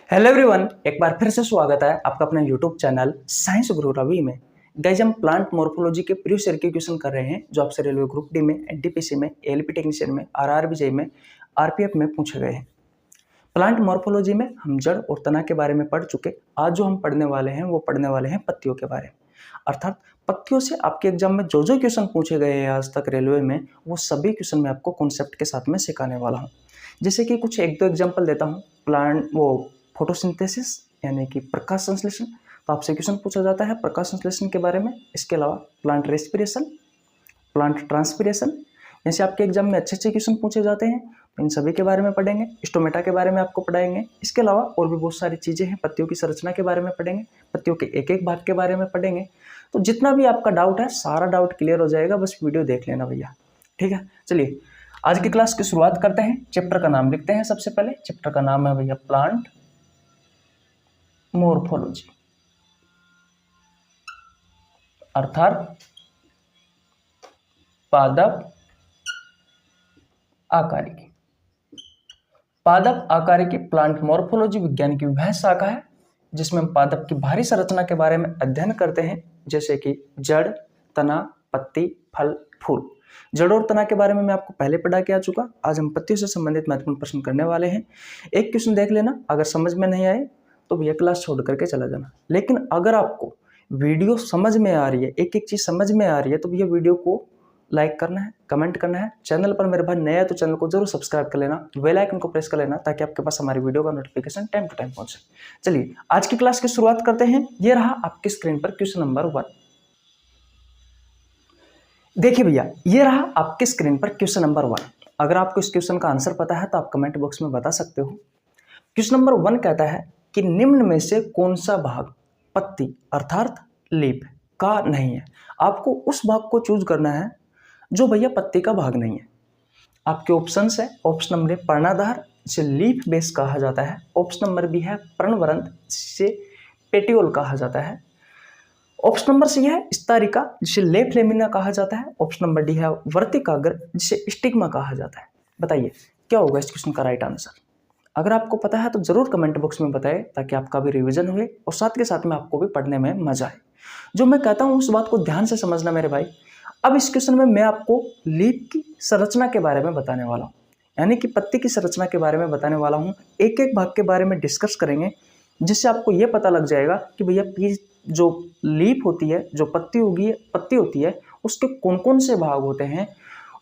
Hello everyone, एक बार फिर से स्वागत है आपका अपने यूट्यूब चैनल साइंस गुरु रवि में। गाइस, हम प्लांट मॉर्फोलॉजी के प्रीवियस ईयर के क्वेश्चन कर रहे हैं जो आपसे रेलवे ग्रुप डी में, एनटीपीसी में, एएलपी टेक्नीशियन में, आरआरबी में, आरपीएफ में पूछे गए हैं। प्लांट मॉर्फोलॉजी में हम जड़ और तना के बारे में पढ़ चुके। आज जो हम पढ़ने वाले हैं वो पढ़ने वाले हैं पत्तियों के बारे में। अर्थात पत्तियों से आपके एग्जाम में जो जो क्वेश्चन पूछे गए हैं आज तक रेलवे में, वो सभी क्वेश्चन मैं आपको कॉन्सेप्ट के साथ में सिखाने वाला हूँ। जैसे कि कुछ एक दो एग्जाम्पल देता हूँ। प्लांट फोटोसिंथेसिस यानी कि प्रकाश संश्लेषण, तो आपसे क्वेश्चन पूछा जाता है प्रकाश संश्लेषण के बारे में। इसके अलावा प्लांट रेस्पिरेशन, प्लांट ट्रांसपिरेशन, जैसे आपके एग्जाम में अच्छे अच्छे क्वेश्चन पूछे जाते हैं, तो इन सभी के बारे में पढ़ेंगे। स्टोमेटा के बारे में आपको पढ़ाएंगे। इसके अलावा और भी बहुत सारी चीज़ें हैं। पत्तियों की संरचना के बारे में पढ़ेंगे, पत्तियों के एक एक भाग के बारे में पढ़ेंगे। तो जितना भी आपका डाउट है सारा डाउट क्लियर हो जाएगा, बस वीडियो देख लेना भैया, ठीक है। चलिए आज की क्लास की शुरुआत करते हैं। चैप्टर का नाम लिखते हैं। सबसे पहले चैप्टर का नाम है भैया प्लांट मॉर्फोलॉजी, अर्थात पादप आकारिकी। पादप आकारिकी प्लांट मॉर्फोलॉजी विज्ञान की वह शाखा है जिसमें हम पादप की बाहरी संरचना के बारे में अध्ययन करते हैं, जैसे कि जड़, तना, पत्ती, फल, फूल। जड़ और तना के बारे में मैं आपको पहले पढ़ा के आ चुका। आज हम पत्तियों से संबंधित महत्वपूर्ण प्रश्न करने वाले हैं। एक क्वेश्चन देख लेना, अगर समझ में नहीं आए तो भैया क्लास छोड़ करके चला जाना। लेकिन अगर आपको वीडियो समझ में आ रही है, एक एक चीज़ समझ में आ रही है, तो भैया वीडियो को लाइक करना है, कमेंट करना है। चैनल पर मेरे भाई नया है तो चैनल को जरूर सब्सक्राइब कर लेना, बेल आइकन को प्रेस कर लेना, ताकि आपके पास हमारी वीडियो का नोटिफिकेशन टाइम टू टाइम पहुंचे। चलिए आज की क्लास की शुरुआत करते हैं। ये रहा आपकी स्क्रीन पर क्वेश्चन नंबर 1। देखिए भैया, ये रहा आपके स्क्रीन पर क्वेश्चन नंबर 1। अगर आपको इस क्वेश्चन का आंसर पता है तो आप कमेंट बॉक्स में बता सकते हो। क्वेश्चन नंबर 1 कहता है कि निम्न में से कौन सा भाग पत्ती अर्थात लीफ का नहीं है। आपको उस भाग को चूज करना है जो भैया पत्ती का भाग नहीं है। आपके ऑप्शंस है। ऑप्शन नंबर ए पर्णाधार, जिसे लीफ बेस कहा जाता है। ऑप्शन नंबर बी है पर्णवरंत, जिसे पेटियोल कहा जाता है। ऑप्शन नंबर सी है स्तरिका, जिसे लेफ लेमिना कहा जाता है। ऑप्शन नंबर डी है वर्तिकाग्र, जिसे स्टिग्मा कहा जाता है। बताइए क्या होगा इस क्वेश्चन का राइट आंसर। अगर आपको पता है तो जरूर कमेंट बॉक्स में बताएं, ताकि आपका भी रिवीजन हुए और साथ के साथ में आपको भी पढ़ने में मजा आए। जो मैं कहता हूँ उस बात को ध्यान से समझना मेरे भाई। अब इस क्वेश्चन में मैं आपको लीफ की संरचना के बारे में बताने वाला हूँ, यानी कि पत्ती की संरचना के बारे में बताने वाला हूँ। एक एक भाग के बारे में डिस्कस करेंगे, जिससे आपको ये पता लग जाएगा कि भैया जो लीफ होती है, जो पत्ती होती है, उसके कौन कौन से भाग होते हैं।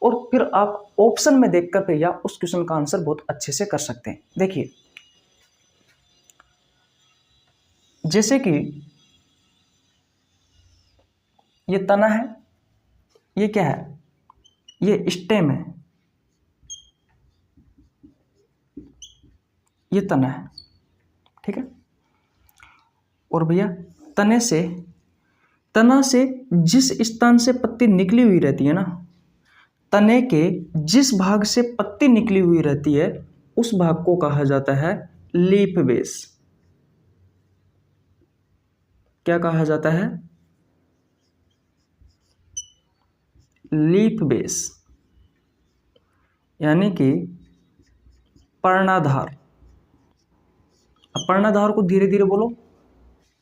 और फिर आप ऑप्शन में देखकर भैया उस क्वेश्चन का आंसर बहुत अच्छे से कर सकते हैं। देखिए जैसे कि ये तना है, ये क्या है, ये स्टेम है, ये तना है, ठीक है। और भैया तना से जिस स्थान से पत्ती निकली हुई रहती है ना, तने के जिस भाग से पत्ती निकली हुई रहती है, उस भाग को कहा जाता है लीफ बेस। क्या कहा जाता है? लीफ बेस, यानी कि पर्णाधार। पर्णाधार को धीरे धीरे बोलो,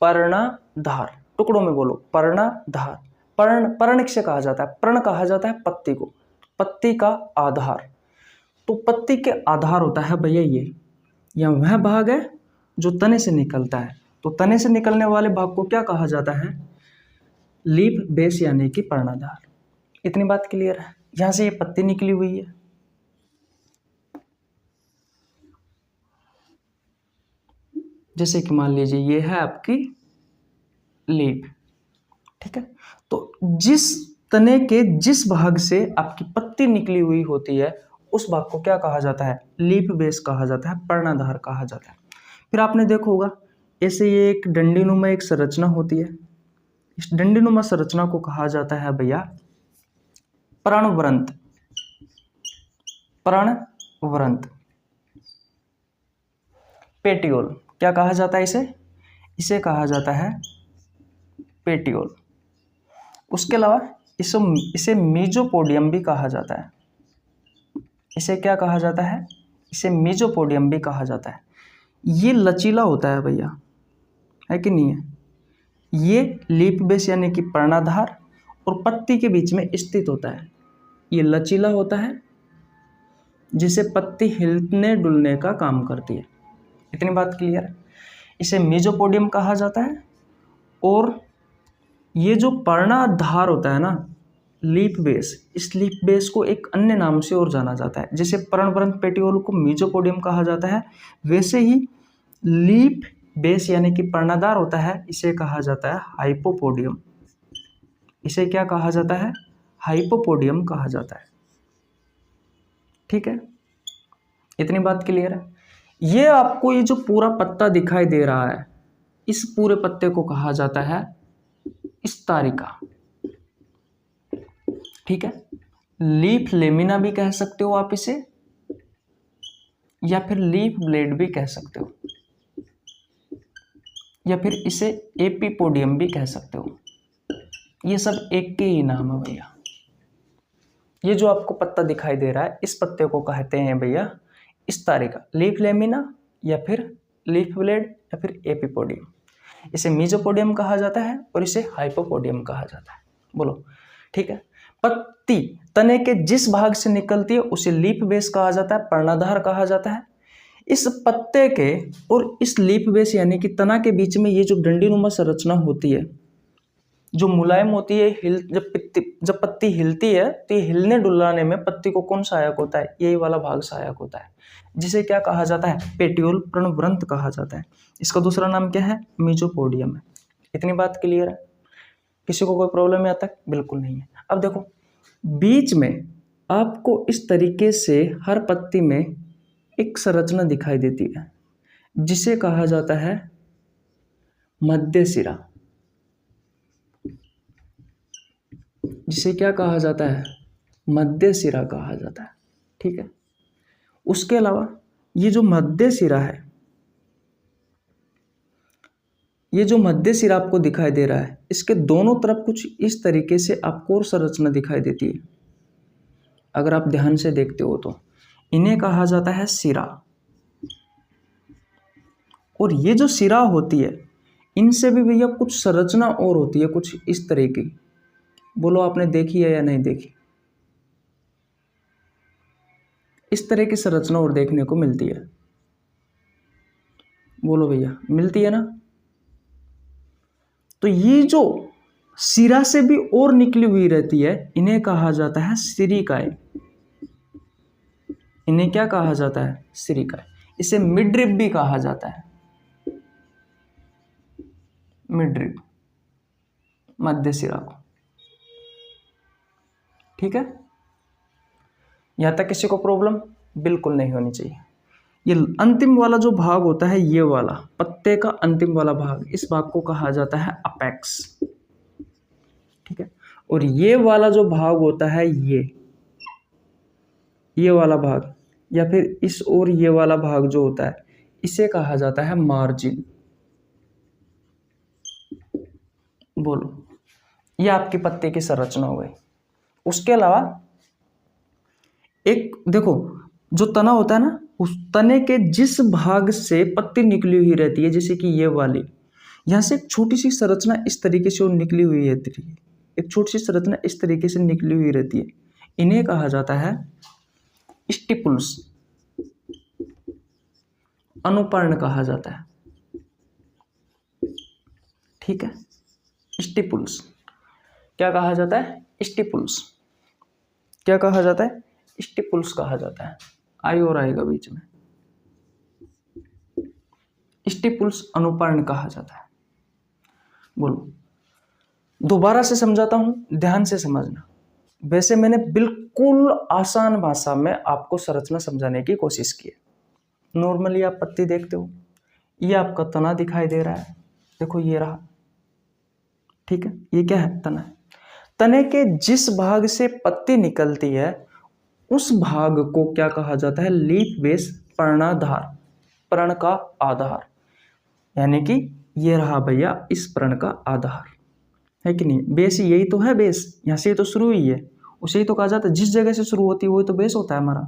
पर्णाधार, टुकड़ों में बोलो, पर्णाधार। पर्ण किसे कहा जाता है? पर्ण कहा जाता है पत्ती को, पत्ती का आधार। तो पत्ती के आधार होता है भैया ये, या वह भाग है जो तने से निकलता है। तो तने से निकलने वाले भाग को क्या कहा जाता है? लीफ बेस, यानी कि पर्णाधार। इतनी बात क्लियर है। यहां से ये पत्ती निकली हुई है, जैसे कि मान लीजिए ये है आपकी लीफ, ठीक है। तो जिस तने के जिस भाग से आपकी पत्ती निकली हुई होती है, उस भाग को क्या कहा जाता है? लीफ बेस कहा जाता है, पर्णाधार कहा जाता है। फिर आपने देखा होगा ऐसे ये एक डंडीनुमा एक संरचना होती है। इस डंडीनुमा संरचना को कहा जाता है भैया पर्णवरंत। पर्णवरंत। पेटियोल, क्या कहा जाता है इसे? इसे कहा जाता है पेटियोल। उसके अलावा इसे मीजोपोडियम भी कहा जाता है। इसे क्या कहा जाता है? इसे मीजोपोडियम भी कहा जाता है। ये लचीला होता है भैया, है कि नहीं है। ये लीफ बेस यानी कि पर्णाधार और पत्ती के बीच में स्थित होता है। ये लचीला होता है जिसे पत्ती हिलने डुलने का काम करती है। इतनी बात क्लियर है। इसे मेसोपोडियम कहा जाता है। और ये जो पर्णाधार होता है ना, लीफ बेस, इस लीफ बेस को एक अन्य नाम से और जाना जाता है। जैसे पर्णवृंत पेटियोल को मेसोपोडियम कहा जाता है, वैसे ही लीफ बेस यानी कि पर्णाधार होता है, इसे कहा जाता है हाइपोपोडियम। इसे क्या कहा जाता है? हाइपोपोडियम कहा जाता है। ठीक है, इतनी बात क्लियर है। ये आपको ये जो पूरा पत्ता दिखाई दे रहा है, इस पूरे पत्ते को कहा जाता है स्तरिका। ठीक है, लीफ लेमिना भी कह सकते हो आप इसे, या फिर लीफ ब्लेड भी कह सकते हो, या फिर इसे एपिपोडियम भी कह सकते हो। ये सब एक के ही नाम है भैया। ये जो आपको पत्ता दिखाई दे रहा है, इस पत्ते को कहते हैं भैया स्तरिका, लीफ लेमिना या फिर लीफ ब्लेड या फिर एपिपोडियम। इसे मेसोपोडियम कहा जाता है और इसे हाइपोपोडियम कहा जाता है। बोलो, ठीक है। पत्ती तने के जिस भाग से निकलती है उसे लीफ बेस कहा जाता है, पर्णाधार कहा जाता है। इस पत्ते के और इस लीफ बेस यानी कि तना के बीच में ये जो डंडीनुमा संरचना होती है, जो मुलायम होती है, जब पत्ती हिलती है तो ये हिलने डुलाने में पत्ती को कौन सहायक होता है? यही वाला भाग सहायक होता है, जिसे क्या कहा जाता है? पेटियोल पर्णवृंत कहा जाता है। इसका दूसरा नाम क्या है? मेसोपोडियम है। इतनी बात क्लियर है? किसी को कोई प्रॉब्लम है? तक बिल्कुल नहीं है। अब देखो, बीच में आपको इस तरीके से हर पत्ती में एक संरचना दिखाई देती है, जिसे कहा जाता है मध्य सिरा। जिसे क्या कहा जाता है? मध्य सिरा कहा जाता है। ठीक है, उसके अलावा ये जो मध्य सिरा है, ये जो मध्य सिरा आपको दिखाई दे रहा है, इसके दोनों तरफ कुछ इस तरीके से आपको और संरचना दिखाई देती है। अगर आप ध्यान से देखते हो तो इन्हें कहा जाता है सिरा। और ये जो सिरा होती है, इनसे भी भैया कुछ संरचना और होती है, कुछ इस तरह की। बोलो, आपने देखी है या नहीं देखी? इस तरह की संरचना और देखने को मिलती है। बोलो भैया, मिलती है ना? तो ये जो सिरा से भी और निकली हुई रहती है, इन्हें कहा जाता है सिरिकाएं। इन्हें क्या कहा जाता है? सिरिकाएं। इसे मिडरिब भी कहा जाता है। मिडरिब, मध्य सिरा को। ठीक है, यहां तक किसी को प्रॉब्लम बिल्कुल नहीं होनी चाहिए। ये अंतिम वाला जो भाग होता है, ये वाला पत्ते का अंतिम वाला भाग, इस भाग को कहा जाता है अपेक्स। ठीक है, और ये वाला जो भाग होता है, ये वाला भाग, या फिर इस और ये वाला भाग जो होता है, इसे कहा जाता है मार्जिन। बोलो, ये आपकी पत्ते की संरचना हो गई। उसके अलावा एक देखो, जो तना होता है ना, उस तने के जिस भाग से पत्ती निकली हुई रहती है, जैसे कि ये वाली, यहाँ से एक छोटी सी संरचना इस तरीके से और निकली हुई रहती है, एक छोटी सी संरचना इस तरीके से निकली हुई रहती है। इन्हें कहा जाता है स्टिपुल्स, अनुपर्ण कहा जाता है। ठीक है, स्टिपुल्स क्या कहा जाता है? स्टिपुल्स क्या कहा जाता है? स्टिपुल्स कहा जाता है। आई और आएगा बीच में। स्टिपुल्स अनुपर्ण कहा जाता है। बोलो, दोबारा से समझाता हूं, ध्यान से समझना। वैसे मैंने बिल्कुल आसान भाषा में आपको संरचना समझाने की कोशिश की है। नॉर्मली आप पत्ती देखते हो, ये आपका तना दिखाई दे रहा है, देखो ये रहा। ठीक है, ये क्या है? तना है। तने के जिस भाग से पत्ती निकलती है, उस भाग को क्या कहा जाता है? लीफ बेस, पर्णाधार, पर्ण का आधार। यानी कि ये रहा भैया इस पर्ण का आधार, है कि नहीं? बेस यही तो है, बेस यहाँ से तो शुरू हुई है, उसे ही तो कहा जाता है। जिस जगह से शुरू होती है वही तो बेस होता है हमारा,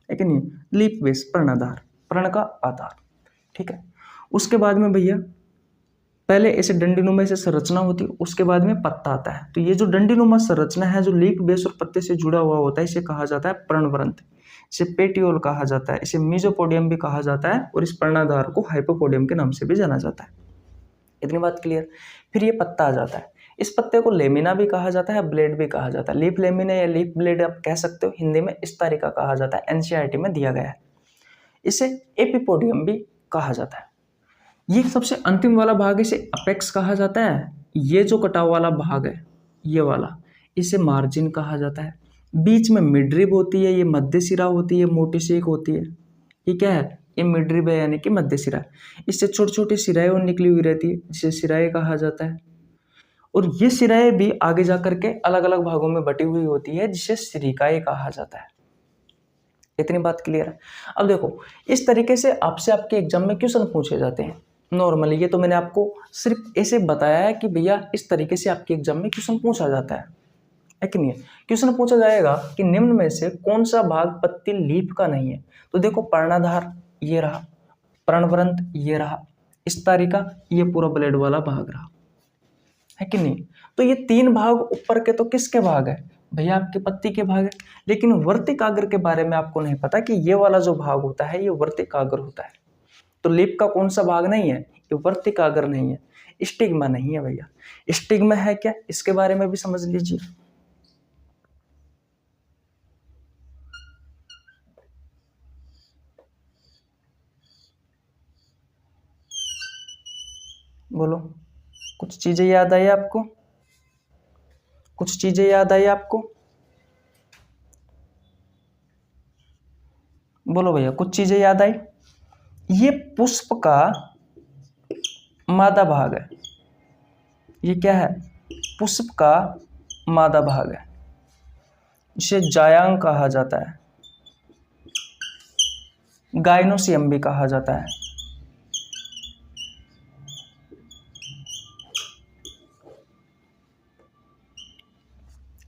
है कि नहीं? लीफ बेस, पर्णाधार, पर्ण का आधार। ठीक है। उसके बाद में भैया पहले ऐसे डंडीनुमा से संरचना होती है, उसके बाद में पत्ता आता है। तो ये जो डंडीनुमा संरचना है जो लीफ बेस और पत्ते से जुड़ा हुआ होता है, इसे कहा जाता है पर्णवृंत। इसे पेटियोल कहा जाता है, इसे मीजोपोडियम भी कहा जाता है, और इस पर्णाधार को हाइपोपोडियम के नाम से भी जाना जाता है। इतनी बात क्लियर। फिर ये पत्ता आ जाता है। इस पत्ते को लेमिना भी कहा जाता है, ब्लेड भी कहा जाता है। लीफ लेमिना या लीफ ब्लेड आप कह सकते हो, हिंदी में इस तरीका कहा जाता है, एनसीईआरटी में दिया गया है। इसे एपिपोडियम भी कहा जाता है। ये सबसे अंतिम वाला भाग, इसे अपेक्स कहा जाता है। ये जो कटा वाला भाग है, ये वाला, इसे मार्जिन कहा जाता है। बीच में मिडरिब होती है, ये मध्य सिरा होती है, मोटी सी एक होती है। ये क्या है? ये मिडरिब है, यानी कि मध्य सिरा। इससे छोटी छोटी सिराएं और निकली हुई रहती है, जिसे सिराएं कहा जाता है। और ये सिराएं भी आगे जा करके अलग अलग भागों में बटी हुई होती है, जिसे सिरिकाएं कहा जाता है। इतनी बात क्लियर है। अब देखो, इस तरीके से आपसे आपके एग्जाम में क्वेश्चन पूछे जाते हैं नॉर्मली। ये तो मैंने आपको सिर्फ ऐसे बताया है कि भैया इस तरीके से आपके एग्जाम में क्वेश्चन पूछा जाता है कि नहीं? क्वेश्चन पूछा जाएगा कि निम्न में से कौन सा भाग पत्ती लीफ का नहीं है। तो देखो, पर्णाधार ये रहा, पर्णवृंत ये रहा, स्तरिका ये पूरा ब्लेड वाला भाग रहा, है कि नहीं? तो ये तीन भाग ऊपर के तो किसके भाग है भैया? आपके पत्ती के भाग है। लेकिन वर्तिकाग्र के बारे में आपको नहीं पता कि ये वाला जो भाग होता है ये वर्तिकाग्र होता है। तो लीफ का कौन सा भाग नहीं है? ये वर्तिकाग्र नहीं है, स्टिग्मा नहीं है भैया। स्टिग्मा है क्या? इसके बारे में भी समझ लीजिए। बोलो, कुछ चीजें याद आई आपको? कुछ चीजें याद आई आपको? बोलो भैया, कुछ चीजें याद आई? ये पुष्प का मादा भाग है। ये क्या है? पुष्प का मादा भाग है, इसे जायांग कहा जाता है, गाइनोसियम भी कहा जाता है।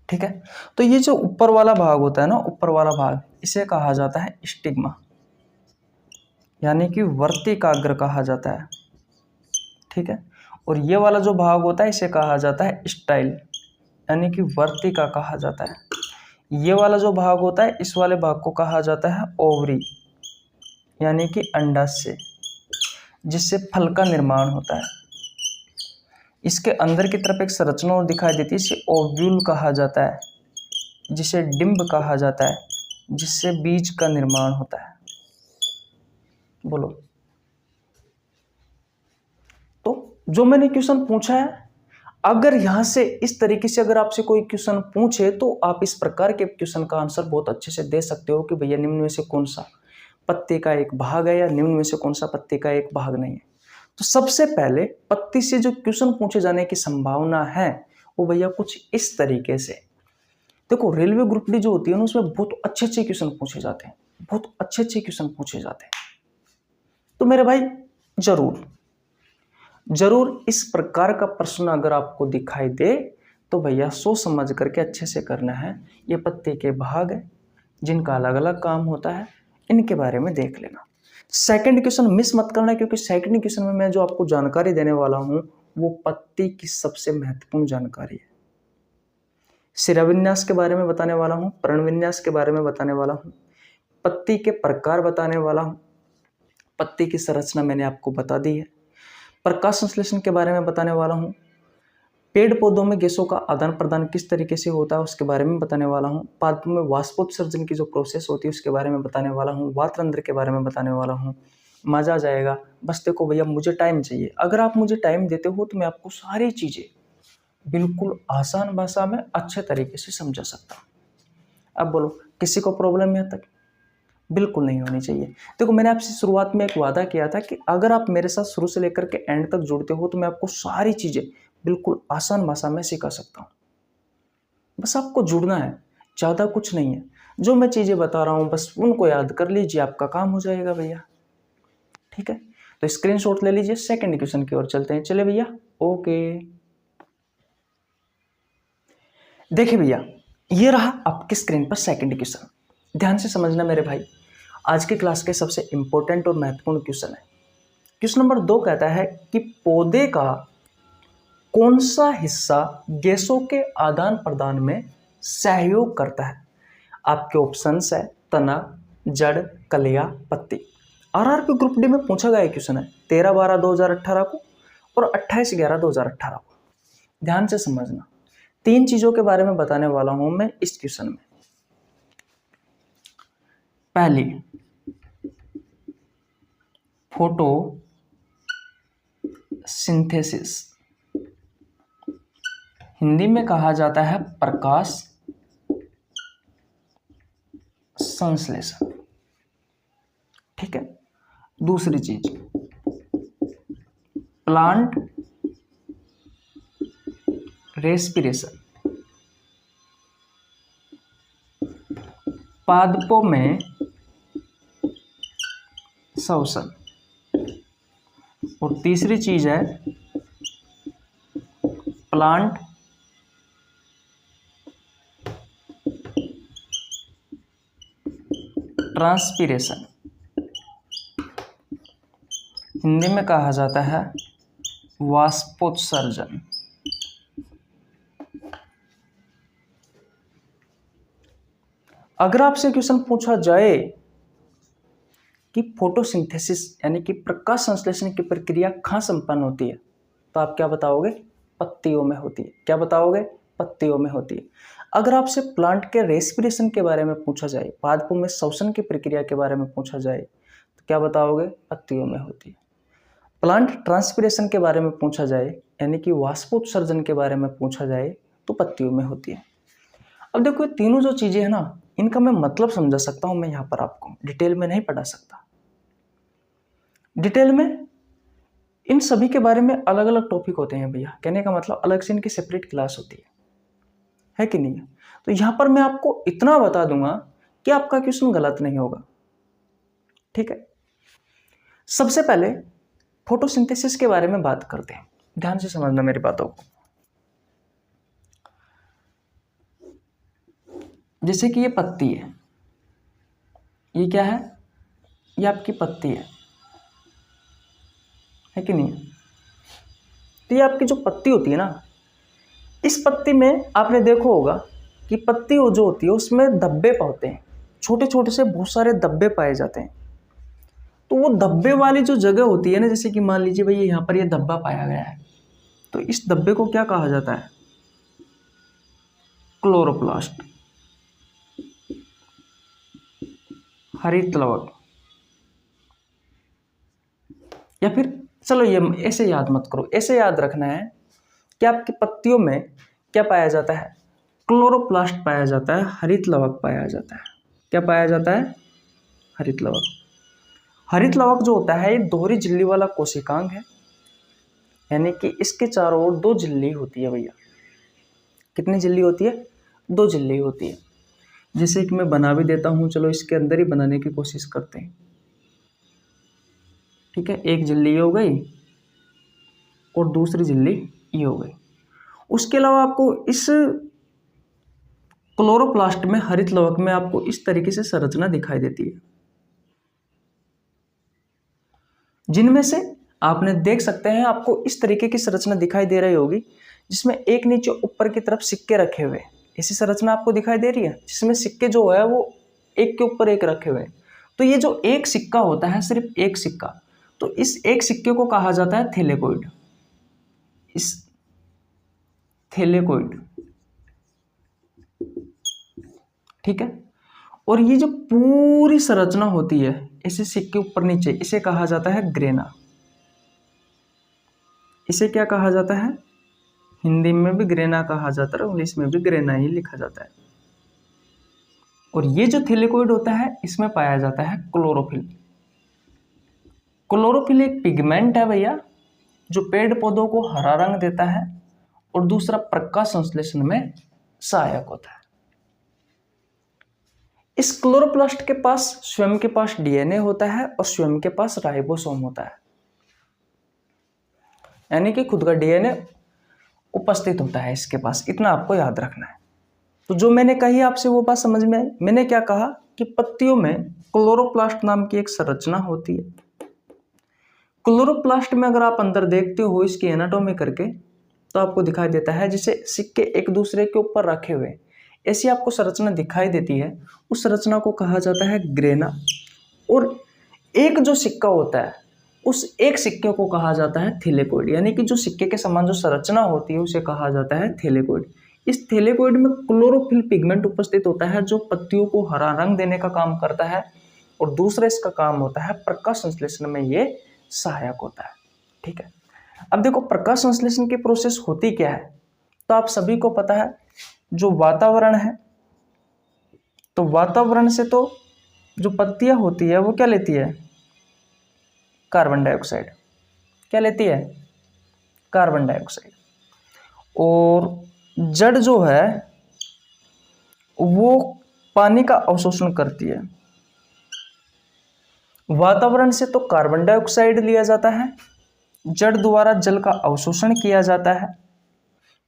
ठीक है। तो ये जो ऊपर वाला भाग होता है ना, ऊपर वाला भाग, इसे कहा जाता है स्टिग्मा, यानी कि वर्तिकाग्र कहा जाता है। ठीक है। और ये वाला जो भाग होता है इसे कहा जाता है स्टाइल, यानी कि वर्तिका कहा जाता है। ये वाला जो भाग होता है, इस वाले भाग को कहा जाता है ओवरी, यानी कि अंडाशय, जिससे फल का निर्माण होता है। इसके अंदर की तरफ एक संरचना और दिखाई देती है, इसे ओव्यूल कहा जाता है, जिसे डिंब कहा जाता है, जिससे बीज का निर्माण होता है। बोलो, तो जो मैंने क्वेश्चन पूछा है, अगर यहां से इस तरीके से अगर आपसे कोई क्वेश्चन पूछे तो आप इस प्रकार के क्वेश्चन का आंसर बहुत अच्छे से दे सकते हो कि भैया निम्न में से कौन सा पत्ते का एक भाग है या निम्न में से कौन सा पत्ते का एक भाग नहीं है। तो सबसे पहले पत्ती से जो क्वेश्चन पूछे जाने की संभावना है वो भैया कुछ इस तरीके से, देखो रेलवे ग्रुप डी जो होती है ना, उसमें बहुत अच्छे अच्छे क्वेश्चन पूछे जाते हैं, बहुत अच्छे अच्छे क्वेश्चन पूछे जाते हैं। तो मेरे भाई जरूर जरूर इस प्रकार का प्रश्न अगर आपको दिखाई दे तो भैया सोच समझ करके अच्छे से करना है। ये पत्ते के भाग है जिनका अलग अलग काम होता है, इनके बारे में देख लेना। सेकंड क्वेश्चन मिस मत करना, क्योंकि सेकंड क्वेश्चन में मैं जो आपको जानकारी देने वाला हूं वो पत्ती की सबसे महत्वपूर्ण जानकारी है। शिराविन्यास के बारे में बताने वाला हूं, पर्णविन्यास के बारे में बताने वाला हूं, पत्ती के प्रकार बताने वाला हूं, पत्ती की संरचना मैंने आपको बता दी है, प्रकाश संश्लेषण के बारे में बताने वाला हूं, पेड़ पौधों में गैसों का आदान प्रदान किस तरीके से होता है उसके बारे में बताने वाला हूं, पादपों में वाष्पोत्सर्जन की जो प्रोसेस होती है उसके बारे में बताने वाला हूं, वातरंध्र के बारे में बताने वाला हूं। मजा आ जाएगा। बस देखो भैया, मुझे टाइम चाहिए। अगर आप मुझे टाइम देते हो तो मैं आपको सारी चीजें बिल्कुल आसान भाषा में अच्छे तरीके से समझा सकता हूँ। अब बोलो, किसी को प्रॉब्लम यहाँ तक? बिल्कुल नहीं होनी चाहिए। देखो, मैंने आपसे शुरुआत में एक वादा किया था कि अगर आप मेरे साथ शुरू से लेकर के एंड तक जुड़ते हो तो मैं आपको सारी चीजें बिल्कुल आसान भाषा में सिखा सकता हूँ। बस आपको जुड़ना है, ज़्यादा कुछ नहीं है। जो मैं चीज़ें बता रहा हूँ बस उनको याद कर लीजिए, आपका काम हो जाएगा भैया। ठीक है, तो स्क्रीनशॉट ले लीजिए। सेकंड क्वेश्चन की ओर चलते हैं। चले भैया, ओके। देखिए भैया, ये रहा आपकी स्क्रीन पर सेकंड क्वेश्चन। ध्यान से समझना मेरे भाई, आज की क्लास के सबसे इंपॉर्टेंट और महत्वपूर्ण क्वेश्चन है। क्वेश्चन नंबर 2 कहता है कि पौधे का कौन सा हिस्सा गैसों के आदान प्रदान में सहयोग करता है। आपके ऑप्शंस है तना, जड़, कलियां, पत्ती। आरआरबी ग्रुप डी में पूछा गया क्वेश्चन है 13/12/2018 को और 28/11/2018 को। ध्यान से समझना, 3 चीजों के बारे में बताने वाला हूं मैं इस क्वेश्चन में। पहली, फोटो सिंथेसिस, हिंदी में कहा जाता है प्रकाश संश्लेषण। ठीक है। दूसरी चीज, प्लांट रेस्पिरेशन, पादपों में श्वसन। और तीसरी चीज है प्लांट ट्रांसपीरेशन, हिंदी में कहा जाता है वाष्पोत्सर्जन। अगर आपसे क्वेश्चन पूछा जाए कि फोटोसिंथेसिस यानी कि प्रकाश संश्लेषण की प्रक्रिया कहाँ संपन्न होती है, तो आप क्या बताओगे? पत्तियों में होती है। क्या बताओगे? पत्तियों में होती है। अगर आपसे प्लांट के रेस्पिरेशन के बारे में पूछा जाए, पादपों में श्वसन की प्रक्रिया के बारे में पूछा जाए, तो क्या बताओगे? पत्तियों में होती है। प्लांट ट्रांसपिरेशन के बारे में पूछा जाए यानी कि वाष्पोत्सर्जन के बारे में पूछा जाए तो पत्तियों में होती है। अब देखो, ये तीनों जो चीजें हैं ना, इनका मैं मतलब समझा सकता हूं मैं यहाँ पर आपको डिटेल में नहीं पढ़ा सकता। डिटेल में इन सभी के बारे में अलग अलग टॉपिक होते हैं भैया, कहने का मतलब अलग से इनकी सेपरेट क्लास होती है कि नहीं? तो यहां पर मैं आपको इतना बता दूंगा कि आपका क्वेश्चन गलत नहीं होगा। ठीक है। सबसे पहले फोटोसिंथेसिस के बारे में बात करते हैं, ध्यान से समझना मेरी बातों को। जैसे कि ये पत्ती है, ये क्या है? ये आपकी पत्ती है कि नहीं? तो ये आपकी जो पत्ती होती है ना, इस पत्ती में आपने देखा होगा कि पत्ती जो होती है उसमें धब्बे होते हैं, छोटे छोटे से बहुत सारे धब्बे पाए जाते हैं। तो वो धब्बे वाली जो जगह होती है ना, जैसे कि मान लीजिए भाई यहाँ पर ये धब्बा पाया गया है, तो इस धब्बे को क्या कहा जाता है? क्लोरोप्लास्ट, हरित लवक। या फिर चलो ये ऐसे याद मत करो, ऐसे याद रखना है कि आपकी पत्तियों में क्या पाया जाता है? क्लोरोप्लास्ट पाया जाता है, हरित लवक पाया जाता है। क्या पाया जाता है? हरित लवक। हरित लवक जो होता है ये दोहरी झिल्ली वाला कोशिकांग है, यानी कि इसके चारों ओर 2 झिल्ली होती है भैया। कितनी झिल्ली होती है? 2 झिल्ली होती है। जैसे कि मैं बना भी देता हूं, चलो इसके अंदर ही बनाने की कोशिश करते हैं। ठीक है, एक झिल्ली ये हो गई और दूसरी झिल्ली ये हो गई। उसके अलावा आपको इस क्लोरोप्लास्ट में, हरित लवक में आपको इस तरीके से संरचना दिखाई देती है, जिनमें से आपने देख सकते हैं आपको इस तरीके की संरचना दिखाई दे रही होगी, जिसमें एक नीचे ऊपर की तरफ सिक्के रखे हुए, ऐसी संरचना आपको दिखाई दे रही है, जिसमें सिक्के जो है वो एक के ऊपर एक रखे हुए हैं। तो ये जो एक सिक्का होता है, सिर्फ एक सिक्का, तो इस एक सिक्के को कहा जाता है थैलेकोइड। इस थैलेकोइड, ठीक है। और ये जो पूरी संरचना होती है इसे सिक्के ऊपर नीचे, इसे कहा जाता है ग्रेना। इसे क्या कहा जाता है? हिंदी में भी ग्रेना कहा जाता है, इंग्लिश में भी ग्रेना ही लिखा जाता है। और ये जो थैलेकोइड होता है इसमें पाया जाता है क्लोरोफिल। क्लोरोफिल एक पिगमेंट है भैया, जो पेड़ पौधों को हरा रंग देता है और दूसरा प्रकाश संश्लेषण में सहायक होता है। इस क्लोरोप्लास्ट के पास स्वयं के पास डीएनए होता है और स्वयं के पास राइबोसोम होता है, यानी कि खुद का डीएनए उपस्थित होता है इसके पास। इतना आपको याद रखना है। तो जो मैंने कही आपसे वो बात समझ में आई। मैंने क्या कहा कि पत्तियों में क्लोरोप्लास्ट नाम की एक संरचना होती है। क्लोरोप्लास्ट में अगर आप अंदर देखते हो इसकी एनाटॉमी करके तो आपको दिखाई देता है जैसे सिक्के एक दूसरे के ऊपर रखे हुए, ऐसी आपको संरचना दिखाई देती है। उस संरचना को कहा जाता है ग्रेना। और एक जो सिक्का होता है उस एक सिक्के को कहा जाता है थैलेकोइड, यानी कि जो सिक्के के समान जो संरचना होती है उसे कहा जाता है थैलेकोइड। इस थैलेकोइड में क्लोरोफिल पिगमेंट उपस्थित होता है जो पत्तियों को हरा रंग देने का काम करता है, और दूसरा इसका काम होता है प्रकाश संश्लेषण में ये सहायक होता है। ठीक है, अब देखो प्रकाश संश्लेषण की प्रोसेस होती क्या है, तो आप सभी को पता है जो वातावरण है, तो वातावरण से तो जो पत्तियां होती है वो क्या लेती है, कार्बन डाइऑक्साइड। क्या लेती है, कार्बन डाइऑक्साइड। और जड़ जो है वो पानी का अवशोषण करती है। वातावरण से तो कार्बन डाइऑक्साइड लिया जाता है, जड़ द्वारा जल का अवशोषण किया जाता है।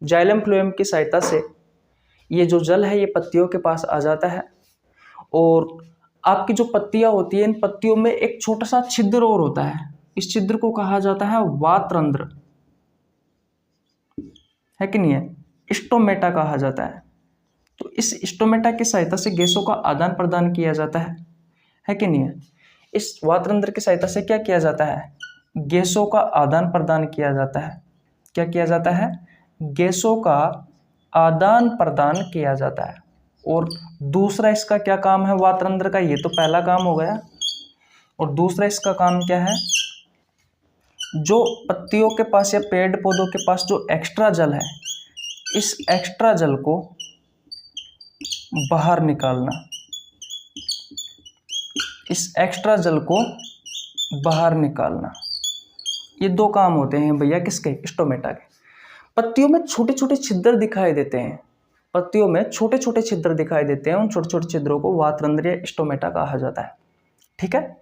जाइलम फ्लोएम की सहायता से ये जो जल है ये पत्तियों के पास आ जाता है, और आपकी जो पत्तियां होती है इन पत्तियों में एक छोटा सा छिद्र और होता है, इस छिद्र को कहा जाता है वातरंध्र, है कि नहीं है, स्टोमेटा कहा जाता है। तो इस स्टोमेटा की सहायता से गैसों का आदान प्रदान किया जाता है कि नहीं है। इस वातरंध्र की सहायता से क्या किया जाता है, गैसों का आदान प्रदान किया जाता है। क्या किया जाता है, गैसों का आदान प्रदान किया जाता है। और दूसरा इसका क्या काम है वातरंध्र का, ये तो पहला काम हो गया, और दूसरा इसका काम क्या है, जो पत्तियों के पास या पेड़ पौधों के पास जो एक्स्ट्रा जल है इस एक्स्ट्रा जल को बाहर निकालना, इस एक्स्ट्रा जल को बाहर निकालना। ये दो काम होते हैं भैया किसके, स्टोमेटा के। पत्तियों में छोटे छोटे छिद्र दिखाई देते हैं, पत्तियों में छोटे छोटे छिद्र दिखाई देते हैं, उन छोटे छोटे छिद्रों को वातरंध्र या स्टोमेटा कहा जाता है। ठीक है,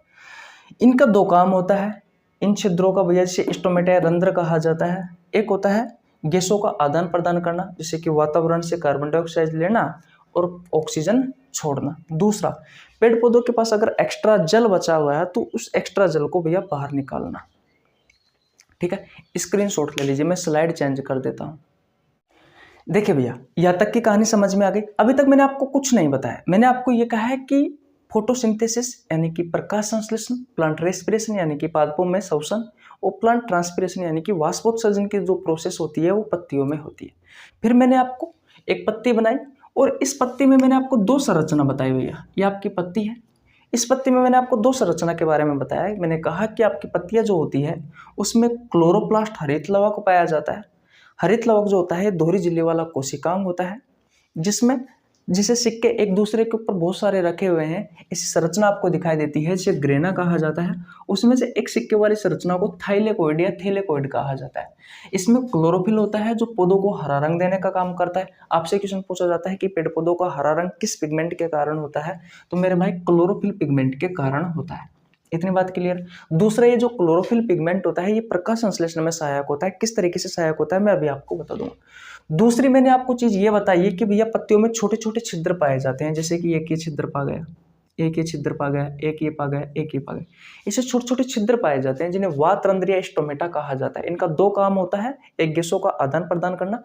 इनका दो काम होता है इन छिद्रों का भैया, जिसे स्टोमेटा या रंध्र कहा जाता है। एक होता है गैसों का आदान प्रदान करना, जैसे कि वातावरण से कार्बन डाइऑक्साइड लेना और ऑक्सीजन छोड़ना। दूसरा, पेड़ पौधों के पास अगर एक्स्ट्रा जल बचा हुआ है तो उस एक्स्ट्रा जल को भैया बाहर निकालना। ठीक है, स्क्रीनशॉट ले लीजिए, मैं स्लाइड चेंज कर देता हूँ। देखिए भैया, यहाँ तक की कहानी समझ में आ गई। अभी तक मैंने आपको कुछ नहीं बताया, मैंने आपको ये कहा है कि फोटोसिंथेसिस यानी कि प्रकाश संश्लेषण, प्लांट रेस्पिरेशन यानी कि पादपों में श्वसन, और प्लांट ट्रांसपिरेशन यानी कि वाष्पोत्सर्जन की जो प्रोसेस होती है वो पत्तियों में होती है। फिर मैंने आपको एक पत्ती बनाई, और इस पत्ती में मैंने आपको दो संरचना बताई भैया। ये आपकी पत्ती है, इस पत्ती में मैंने आपको दो संरचना के बारे में बताया। मैंने कहा कि आपकी पत्तियां जो होती है उसमें क्लोरोप्लास्ट हरित लवक पाया जाता है। हरित लवक जो होता है दोहरी झिल्ली वाला कोशिकांग होता है, जिसमें जिसे सिक्के एक दूसरे के ऊपर बहुत सारे रखे हुए हैं, ऐसी संरचना आपको दिखाई देती है जिसे ग्रेना कहा जाता है। उसमें से एक सिक्के वाली संरचना को थाइलेकोइड या थैलेकोइड कहा जाता है। इसमें क्लोरोफिल होता है जो पौधों को हरा रंग देने का काम करता है। आपसे क्वेश्चन पूछा जाता है कि पेड़ पौधों का हरा रंग किस पिगमेंट के कारण होता है, तो मेरे भाई क्लोरोफिल पिगमेंट के कारण होता है। इतनी बात क्लियर। दूसरा, ये जो क्लोरोफिल पिगमेंट होता है ये प्रकाश संश्लेषण में सहायक होता है। किस तरीके से सहायक होता है मैं अभी आपको बता दूंगा। दूसरी मैंने आपको चीज ये बताई है कि भैया पत्तियों में छोटे छोटे छिद्र पाए जाते हैं, जैसे कि एक ये छिद्र पा गया, एक ये छिद्र पा गया, एक ये पा गया, एक ये पा गया। इसे छोटे छोटे छिद्र पाए जाते हैं जिन्हें वातरंध्र या स्टोमेटा कहा जाता है। इनका दो काम होता है, एक गैसों का आदान प्रदान करना,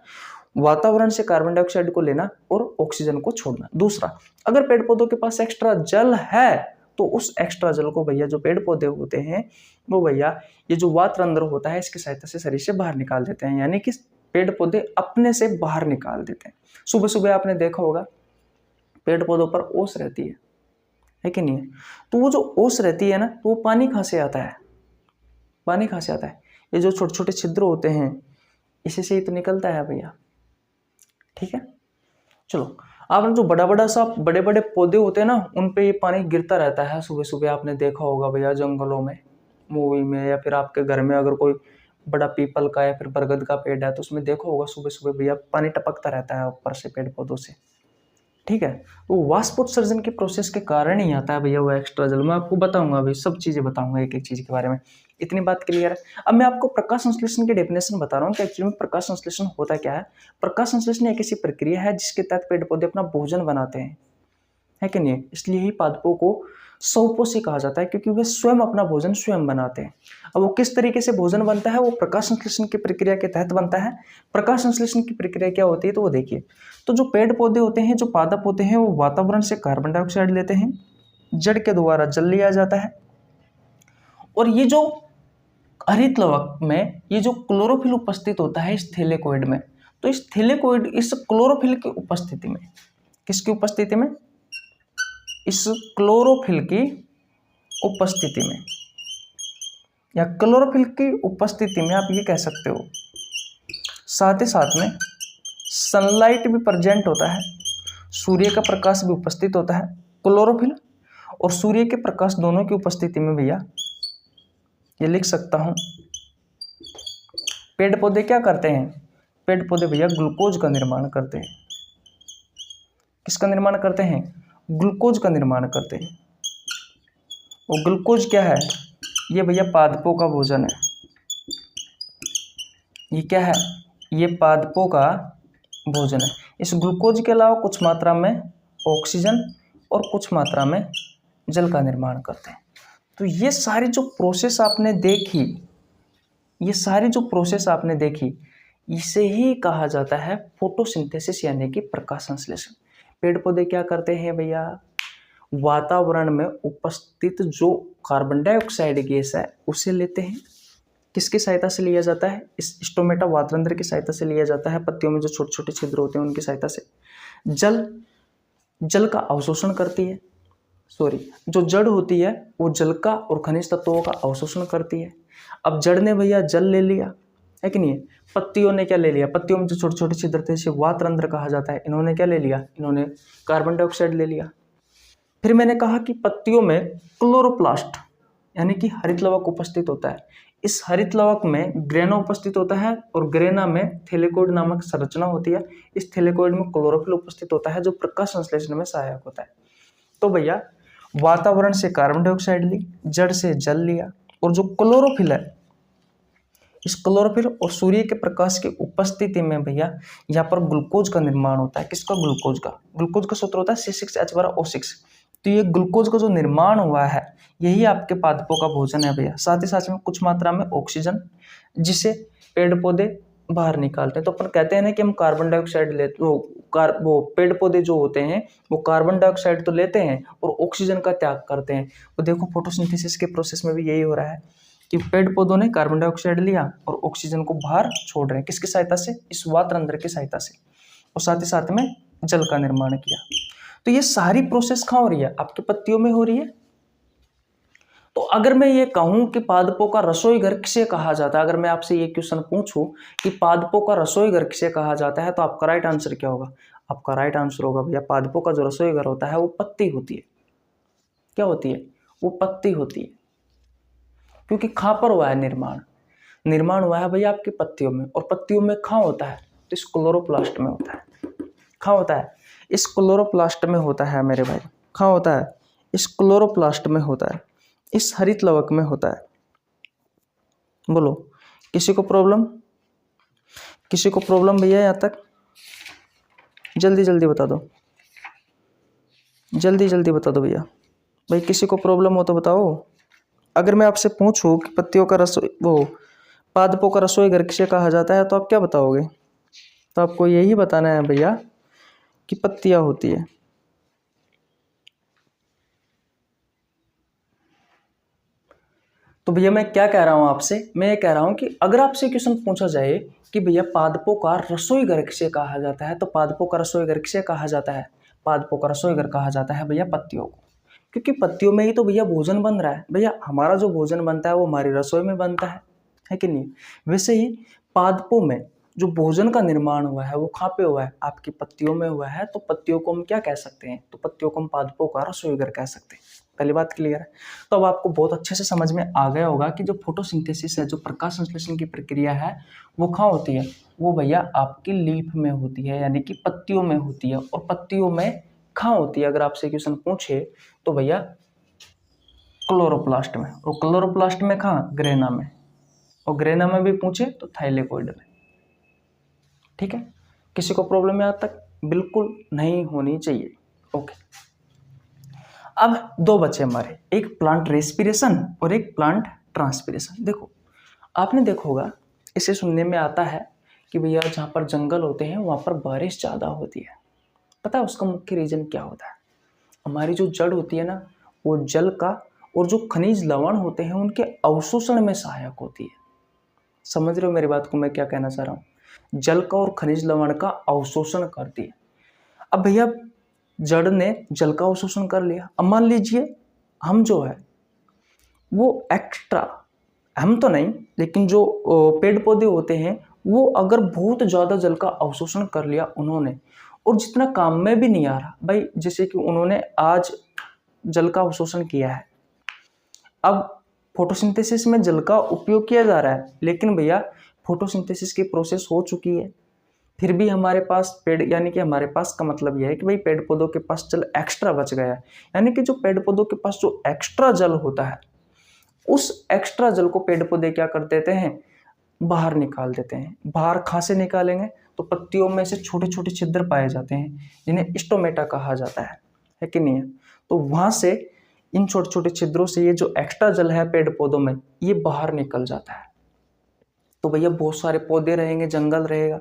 वातावरण से कार्बन डाइऑक्साइड को लेना और ऑक्सीजन को छोड़ना। दूसरा, अगर पेड़ पौधों के पास एक्स्ट्रा जल है तो उस एक्स्ट्रा जल को भैया जो पेड़ पौधे होते हैं वो भैया ये जो वातरंध्र होता है इसकी सहायता से शरीर से बाहर निकाल देते हैं, यानी कि पेड़ पौधे अपने से बाहर निकाल देते हैं। सुबह सुबह आपने देखा होगा पेड़ पौधों पर ओस रहती है कि नहीं है, तो वो जो ओस रहती है ना वो पानी कहाँ से आता है, पानी कहाँ से आता है, ये जो छोटे छोटे छिद्र होते हैं इसी से ही तो निकलता है भैया। ठीक है, चलो आपने जो बड़े बड़े पौधे होते हैं ना उन पे ये पानी गिरता रहता है सुबह सुबह। आपने देखा होगा भैया जंगलों में, मूवी में, या फिर आपके घर में अगर कोई बड़ा पीपल का या फिर बरगद का पेड़ है तो उसमें देखा होगा सुबह सुबह भैया पानी टपकता रहता है ऊपर से पेड़ पौधों से। ठीक है, तो वाष्पोत्सर्जन की प्रोसेस के कारण ही आता है भैया वो एक्स्ट्रा जल। मैं आपको बताऊंगा अभी, सब चीजें बताऊंगा एक एक चीज के बारे में। इतनी बात क्लियर है। अब मैं आपको प्रकाश संश्लेषण की डेफिनेशन बता रहा हूँ कि एक्चुअली में प्रकाश संश्लेषण होता क्या है। प्रकाश संश्लेषण एक ऐसी प्रक्रिया है जिसके तहत पेड़ पौधे अपना भोजन बनाते हैं, है कि नहीं, इसलिए ही पादपों को स्वपोषी कहा जाता है क्योंकि वे स्वयं अपना भोजन स्वयं बनाते हैं। अब वो किस तरीके से भोजन बनता है, वो प्रकाश संश्लेषण की प्रक्रिया के तहत बनता है। प्रकाश संश्लेषण की प्रक्रिया क्या होती है, तो वो देखिए, तो जो पेड़ पौधे होते हैं, जो पादप होते हैं, वो वातावरण से कार्बन डाइऑक्साइड लेते हैं, जड़ के द्वारा जल लिया जाता है, और ये जो हरित लवक में ये जो क्लोरोफिल उपस्थित होता है इस थैलेकोइड में, तो इस थैलेकोइड, इस क्लोरोफिल की उपस्थिति में, किसकी उपस्थिति में, इस क्लोरोफिल की उपस्थिति में, या क्लोरोफिल की उपस्थिति में आप ये कह सकते हो, साथ ही साथ में सनलाइट भी प्रेजेंट होता है, सूर्य का प्रकाश भी उपस्थित होता है। क्लोरोफिल और सूर्य के प्रकाश दोनों की उपस्थिति में भैया ये लिख सकता हूं, पेड़ पौधे क्या करते हैं, पेड़ पौधे भैया ग्लूकोज का निर्माण करते हैं। किसका निर्माण करते हैं, ग्लूकोज का निर्माण करते हैं। और ग्लूकोज क्या है, ये भैया पादपों का भोजन है। ये क्या है, ये पादपों का भोजन है। इस ग्लूकोज के अलावा कुछ मात्रा में ऑक्सीजन और कुछ मात्रा में जल का निर्माण करते हैं। तो ये सारी जो प्रोसेस आपने देखी, ये सारी जो प्रोसेस आपने देखी, इसे ही कहा जाता है फोटोसिंथेसिस, यानी कि प्रकाश संश्लेषण। पेड़ पौधे क्या करते हैं भैया, वातावरण में उपस्थित जो कार्बन डाइऑक्साइड गैस है उसे लेते हैं। किसकी सहायता से लिया जाता है, इस स्टोमेटा वातरंध्र की सहायता से लिया जाता है। पत्तियों में जो छोटे छोटे छिद्र होते हैं उनकी सहायता से। जल का अवशोषण करती है, जो जड़ होती है वो जल का और खनिज तत्वों का अवशोषण करती है। अब जड़ ने भैया जल ले लिया है कि नहीं, पत्तियों ने क्या ले लिया, पत्तियों में जो छोटे छोटे छिद्र थे इसे वातरंध्र कहा जाता है, इन्होंने क्या ले लिया, इन्होंने कार्बन डाइऑक्साइड ले लिया। फिर मैंने कहा कि पत्तियों में क्लोरोप्लास्ट यानी कि हरित लवक उपस्थित होता है। इस हरित लवक में ग्रेना उपस्थित होता है और ग्रेना में थैलेकोइड नामक संरचना होती है। इस थैलेकोइड में क्लोरोफिल उपस्थित होता है जो प्रकाश संश्लेषण में सहायक होता है। तो भैया वातावरण से कार्बन डाइऑक्साइड ली, जड़ से जल लिया, और जो क्लोरोफिल है, इस क्लोरोफिल और सूर्य के प्रकाश की उपस्थिति में भैया यहाँ पर ग्लूकोज का निर्माण होता है। किसका, ग्लूकोज का। ग्लूकोज का सूत्र होता है C6H12O6। तो ये ग्लूकोज का जो निर्माण हुआ है यही आपके पादपों का भोजन है भैया। साथ ही साथ में कुछ मात्रा में ऑक्सीजन जिसे पेड़ पौधे बाहर निकालते हैं। तो अपन कहते हैं ना कि हम कार्बन डाइऑक्साइड लेते, वो पेड़ पौधे जो होते हैं वो कार्बन डाइऑक्साइड तो लेते हैं और ऑक्सीजन का त्याग करते हैं। तो देखो फोटोसिंथेसिस के प्रोसेस में भी यही हो रहा है कि पेड़ पौधों ने कार्बन डाइऑक्साइड लिया और ऑक्सीजन को बाहर छोड़ रहे हैं। किसकी सहायता से, इस वातरंध्र की सहायता से, और साथ ही साथ में जल का निर्माण किया। तो ये सारी प्रोसेस कहाँ हो रही है, आपके पत्तियों में हो रही है। तो अगर मैं ये कहूं कि पादपों का रसोई घर किसे कहा जाता है, अगर मैं आपसे ये क्वेश्चन पूछूं कि पादपों का रसोई घर किसे कहा जाता है, तो आपका राइट आंसर क्या होगा, आपका राइट आंसर होगा भैया पादपों का जो रसोई घर होता है वो पत्ती होती है। क्या होती है, वो पत्ती होती है, क्योंकि कहाँ पर हुआ है निर्माण हुआ है भैया आपकी पत्तियों में। और पत्तियों में कहाँ होता है, तो इस क्लोरोप्लास्ट में होता है। कहाँ होता है, इस क्लोरोप्लास्ट में होता है मेरे भाई। कहाँ होता है, इस क्लोरोप्लास्ट में होता है, इस हरित लवक में होता है। बोलो किसी को प्रॉब्लम, किसी को प्रॉब्लम भैया यहाँ तक, जल्दी जल्दी बता दो, जल्दी जल्दी बता दो भैया। भाई किसी को प्रॉब्लम हो तो बताओ। अगर मैं आपसे पूछूं कि पत्तियों का रसोई, वो पादपों का रसोई घर किसे कहा जाता है, तो आप क्या बताओगे, तो आपको यही बताना है भैया कि पत्तियां होती है। तो भैया मैं क्या कह रहा हूं आपसे, मैं ये कह रहा हूं कि अगर आपसे क्वेश्चन पूछा जाए कि भैया पादपों का रसोई घर किसे कहा जाता है, तो पादपों का रसोई घर किसे कहा जाता है, पादपों का रसोई घर कहा जाता है भैया पत्तियों को। क्योंकि पत्तियों में ही तो भैया भोजन बन रहा है। भैया हमारा जो भोजन बनता है वो हमारी रसोई में बनता है कि नहीं। वैसे ही पादपों में जो भोजन का निर्माण हुआ है वो कहाँ पे हुआ है, आपकी पत्तियों में हुआ है। तो पत्तियों को हम क्या कह सकते हैं, तो पत्तियों को हम पादपों का रसोई घर कह सकते हैं। पहली बात क्लियर है। तो अब आपको बहुत अच्छे से समझ में आ गया होगा कि जो फोटोसिंथेसिस है, जो प्रकाश संश्लेषण की प्रक्रिया है, वो कहाँ होती है, वो भैया आपकी लीफ में होती है, यानी कि पत्तियों में होती है। और पत्तियों में कहाँ होती है, अगर आपसे क्वेश्चन पूछे तो भैया क्लोरोप्लास्ट में। और क्लोरोप्लास्ट में कहाँ, ग्रेना में। और ग्रेना में भी पूछे तो थाइलेकोइड में। ठीक है, किसी को प्रॉब्लम यहाँ तक बिल्कुल नहीं होनी चाहिए। ओके, अब दो बचे हमारे, एक प्लांट रेस्पिरेशन और एक प्लांट ट्रांसपिरेशन। देखो आपने देखा होगा, इसे सुनने में आता है कि भैया जहाँ पर जंगल होते हैं वहाँ पर बारिश ज़्यादा होती है। पता है उसका मुख्य रीज़न क्या होता है? हमारी जो जड़ होती है ना, वो जल का और जो खनिज लवण होते हैं उनके अवशोषण में सहायक होती है। समझ रहे हो मेरी बात को, मैं क्या कहना चाह रहा हूँ? जल का और खनिज लवण का अवशोषण करती है। अब भैया जड़ ने जल का अवशोषण कर लिया, अब मान लीजिए हम जो है वो एक्स्ट्रा, हम तो नहीं लेकिन जो पेड़ पौधे होते हैं वो अगर बहुत ज़्यादा जल का अवशोषण कर लिया उन्होंने, और जितना काम में भी नहीं आ रहा भाई, जैसे कि उन्होंने आज जल का अवशोषण किया है, अब फोटोसिंथेसिस में जल का उपयोग किया जा रहा है, लेकिन भैया फोटोसिंथेसिस की प्रोसेस हो चुकी है, फिर भी हमारे पास पेड़, यानी कि हमारे पास का मतलब यह है कि भाई पेड़ पौधों के पास जल एक्स्ट्रा बच गया है। यानी कि जो पेड़ पौधों के पास जो एक्स्ट्रा जल होता है, उस एक्स्ट्रा जल को पेड़ पौधे क्या कर देते हैं, बाहर निकाल देते हैं। बाहर कहाँ से निकालेंगे? तो पत्तियों में से छोटे छोटे छिद्र पाए जाते हैं जिन्हें स्टोमेटा कहा जाता है कि नहीं है? तो वहाँ से इन छोटे छोटे छिद्रों से ये जो एक्स्ट्रा जल है पेड़ पौधों में, ये बाहर निकल जाता है। तो भैया बहुत सारे पौधे रहेंगे, जंगल रहेगा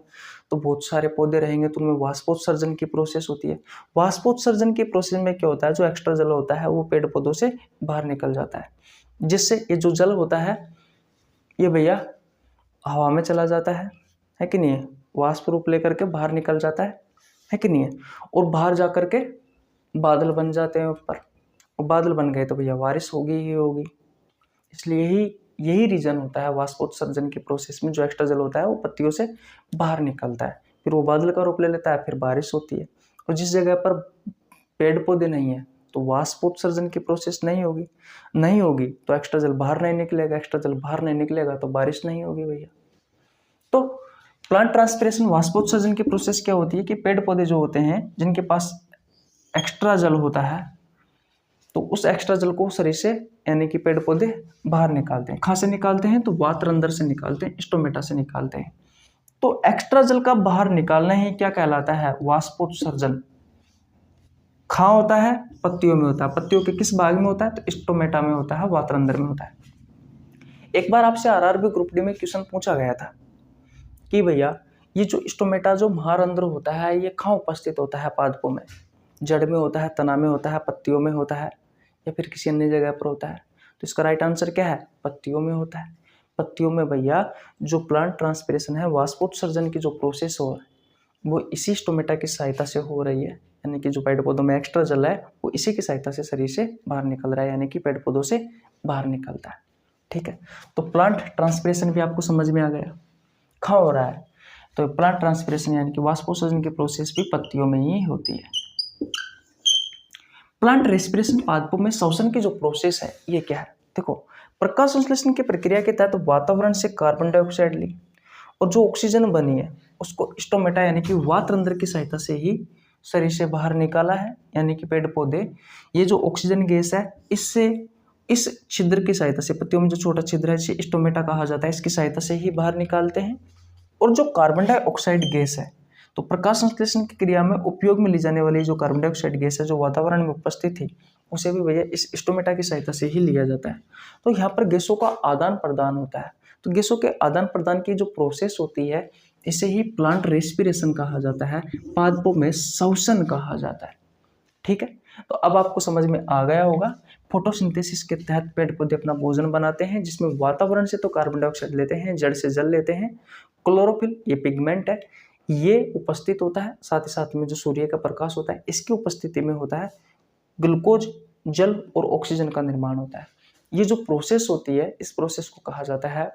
तो बहुत सारे पौधे रहेंगे, तो उनमें वाष्पोत्सर्जन की प्रोसेस होती है। वाष्पोत्सर्जन की प्रोसेस में क्या होता है, जो एक्स्ट्रा जल होता है वो पेड़ पौधों से बाहर निकल जाता है, जिससे ये जो जल होता है ये भैया हवा में चला जाता है कि नहीं है? वाष्प रूप लेकर के बाहर निकल जाता है कि नहीं है? और बाहर जा कर के बादल बन जाते हैं ऊपर, और बादल बन गए तो भैया बारिश होगी ही होगी। इसलिए यही रीज़न होता है वाष्पोत्सर्जन की प्रोसेस में, जो एक्स्ट्रा जल होता है वो पत्तियों से बाहर निकलता है, फिर वो बादल का रूप ले लेता है, फिर बारिश होती है। और जिस जगह पर पेड़ पौधे नहीं है तो वाष्पोत्सर्जन की प्रोसेस नहीं होगी तो एक्स्ट्रा जल बाहर नहीं निकलेगा, एक्स्ट्रा जल बाहर नहीं निकलेगा तो बारिश नहीं होगी भैया। तो प्लांट ट्रांसपिरेशन वाष्पोत्सर्जन की प्रोसेस क्या होती है कि पेड़ पौधे जो होते हैं जिनके पास एक्स्ट्रा जल होता है, तो उस एक्स्ट्रा जल को शरीर से, यानी कि पेड़ पौधे बाहर निकालते हैं। कहाँ से निकालते हैं? तो वात्र अंदर से निकालते हैं, स्टोमेटा से निकालते हैं। तो एक्स्ट्रा जल का बाहर निकालना ही क्या कहलाता है? वाष्पोत्सर्जन। कहाँ होता है? पत्तियों में होता है। पत्तियों के किस भाग में होता है? तो स्टोमेटा में होता है, वात्र अंदर में होता है। एक बार आपसे आरआरबी ग्रुप डी में क्वेश्चन पूछा गया था कि भैया ये जो स्टोमेटा जो महारंध्र होता है ये कहाँ उपस्थित होता है पादपों में? जड़ में होता है, तना में होता है, पत्तियों में होता है, या फिर किसी अन्य जगह पर होता है? तो इसका राइट आंसर क्या है? पत्तियों में होता है। पत्तियों में भैया जो प्लांट ट्रांसपिरेशन है, वाष्पोत्सर्जन की जो प्रोसेस हो वो इसी स्टोमेटा की सहायता से हो रही है। यानी कि जो पेड़ पौधों में एक्स्ट्रा जल है वो इसी की सहायता से शरीर से बाहर निकल रहा है, यानी कि पेड़ पौधों से बाहर निकलता है। ठीक है, तो प्लांट ट्रांसपिरेशन भी आपको समझ में आ गया कहाँ हो रहा है। तो प्लांट ट्रांसपिरेशन यानी कि वाष्पोत्सर्जन की प्रोसेस भी पत्तियों में ही होती है। प्लांट रेस्पिरेशन पादपों में श्वसन की जो प्रोसेस है ये क्या है? देखो, प्रकाश संश्लेषण की प्रक्रिया के तहत वातावरण से कार्बन डाइऑक्साइड ली और जो ऑक्सीजन बनी है उसको स्टोमेटा यानी कि वातरंध्र की सहायता से ही शरीर से बाहर निकाला है। यानी कि पेड़ पौधे ये जो ऑक्सीजन गैस है इससे, इस छिद्र की सहायता से, पत्तियों में जो छोटा छिद्र है जिसे स्टोमेटा कहा जाता है, इसकी सहायता से ही बाहर निकालते हैं। और जो कार्बन डाइऑक्साइड गैस है, तो प्रकाश संश्लेषण की क्रिया में उपयोग में ली जाने वाली जो कार्बन डाइऑक्साइड गैस है जो वातावरण में उपस्थित थी, उसे भी भैया इस स्टोमेटा की सहायता से ही लिया जाता है। तो यहाँ पर गैसों का आदान प्रदान होता है। तो गैसों के आदान प्रदान की जो प्रोसेस होती है इसे ही प्लांट रेस्पिरेशन कहा जाता है, पादपों में श्वसन कहा जाता है। ठीक है, तो अब आपको समझ में आ गया होगा। फोटोसिंथेसिस के तहत पेड़ पौधे अपना भोजन बनाते हैं जिसमें वातावरण से तो कार्बन डाइऑक्साइड लेते हैं, जड़ से जल लेते हैं। क्लोरोफिल ये पिगमेंट है, ये उपस्थित होता है। साथ ही साथ में जो सूर्य का प्रकाश होता है इसकी उपस्थिति में होता है ग्लूकोज, जल और ऑक्सीजन का निर्माण होता है। ये जो प्रोसेस होती है इस प्रोसेस को कहा जाता है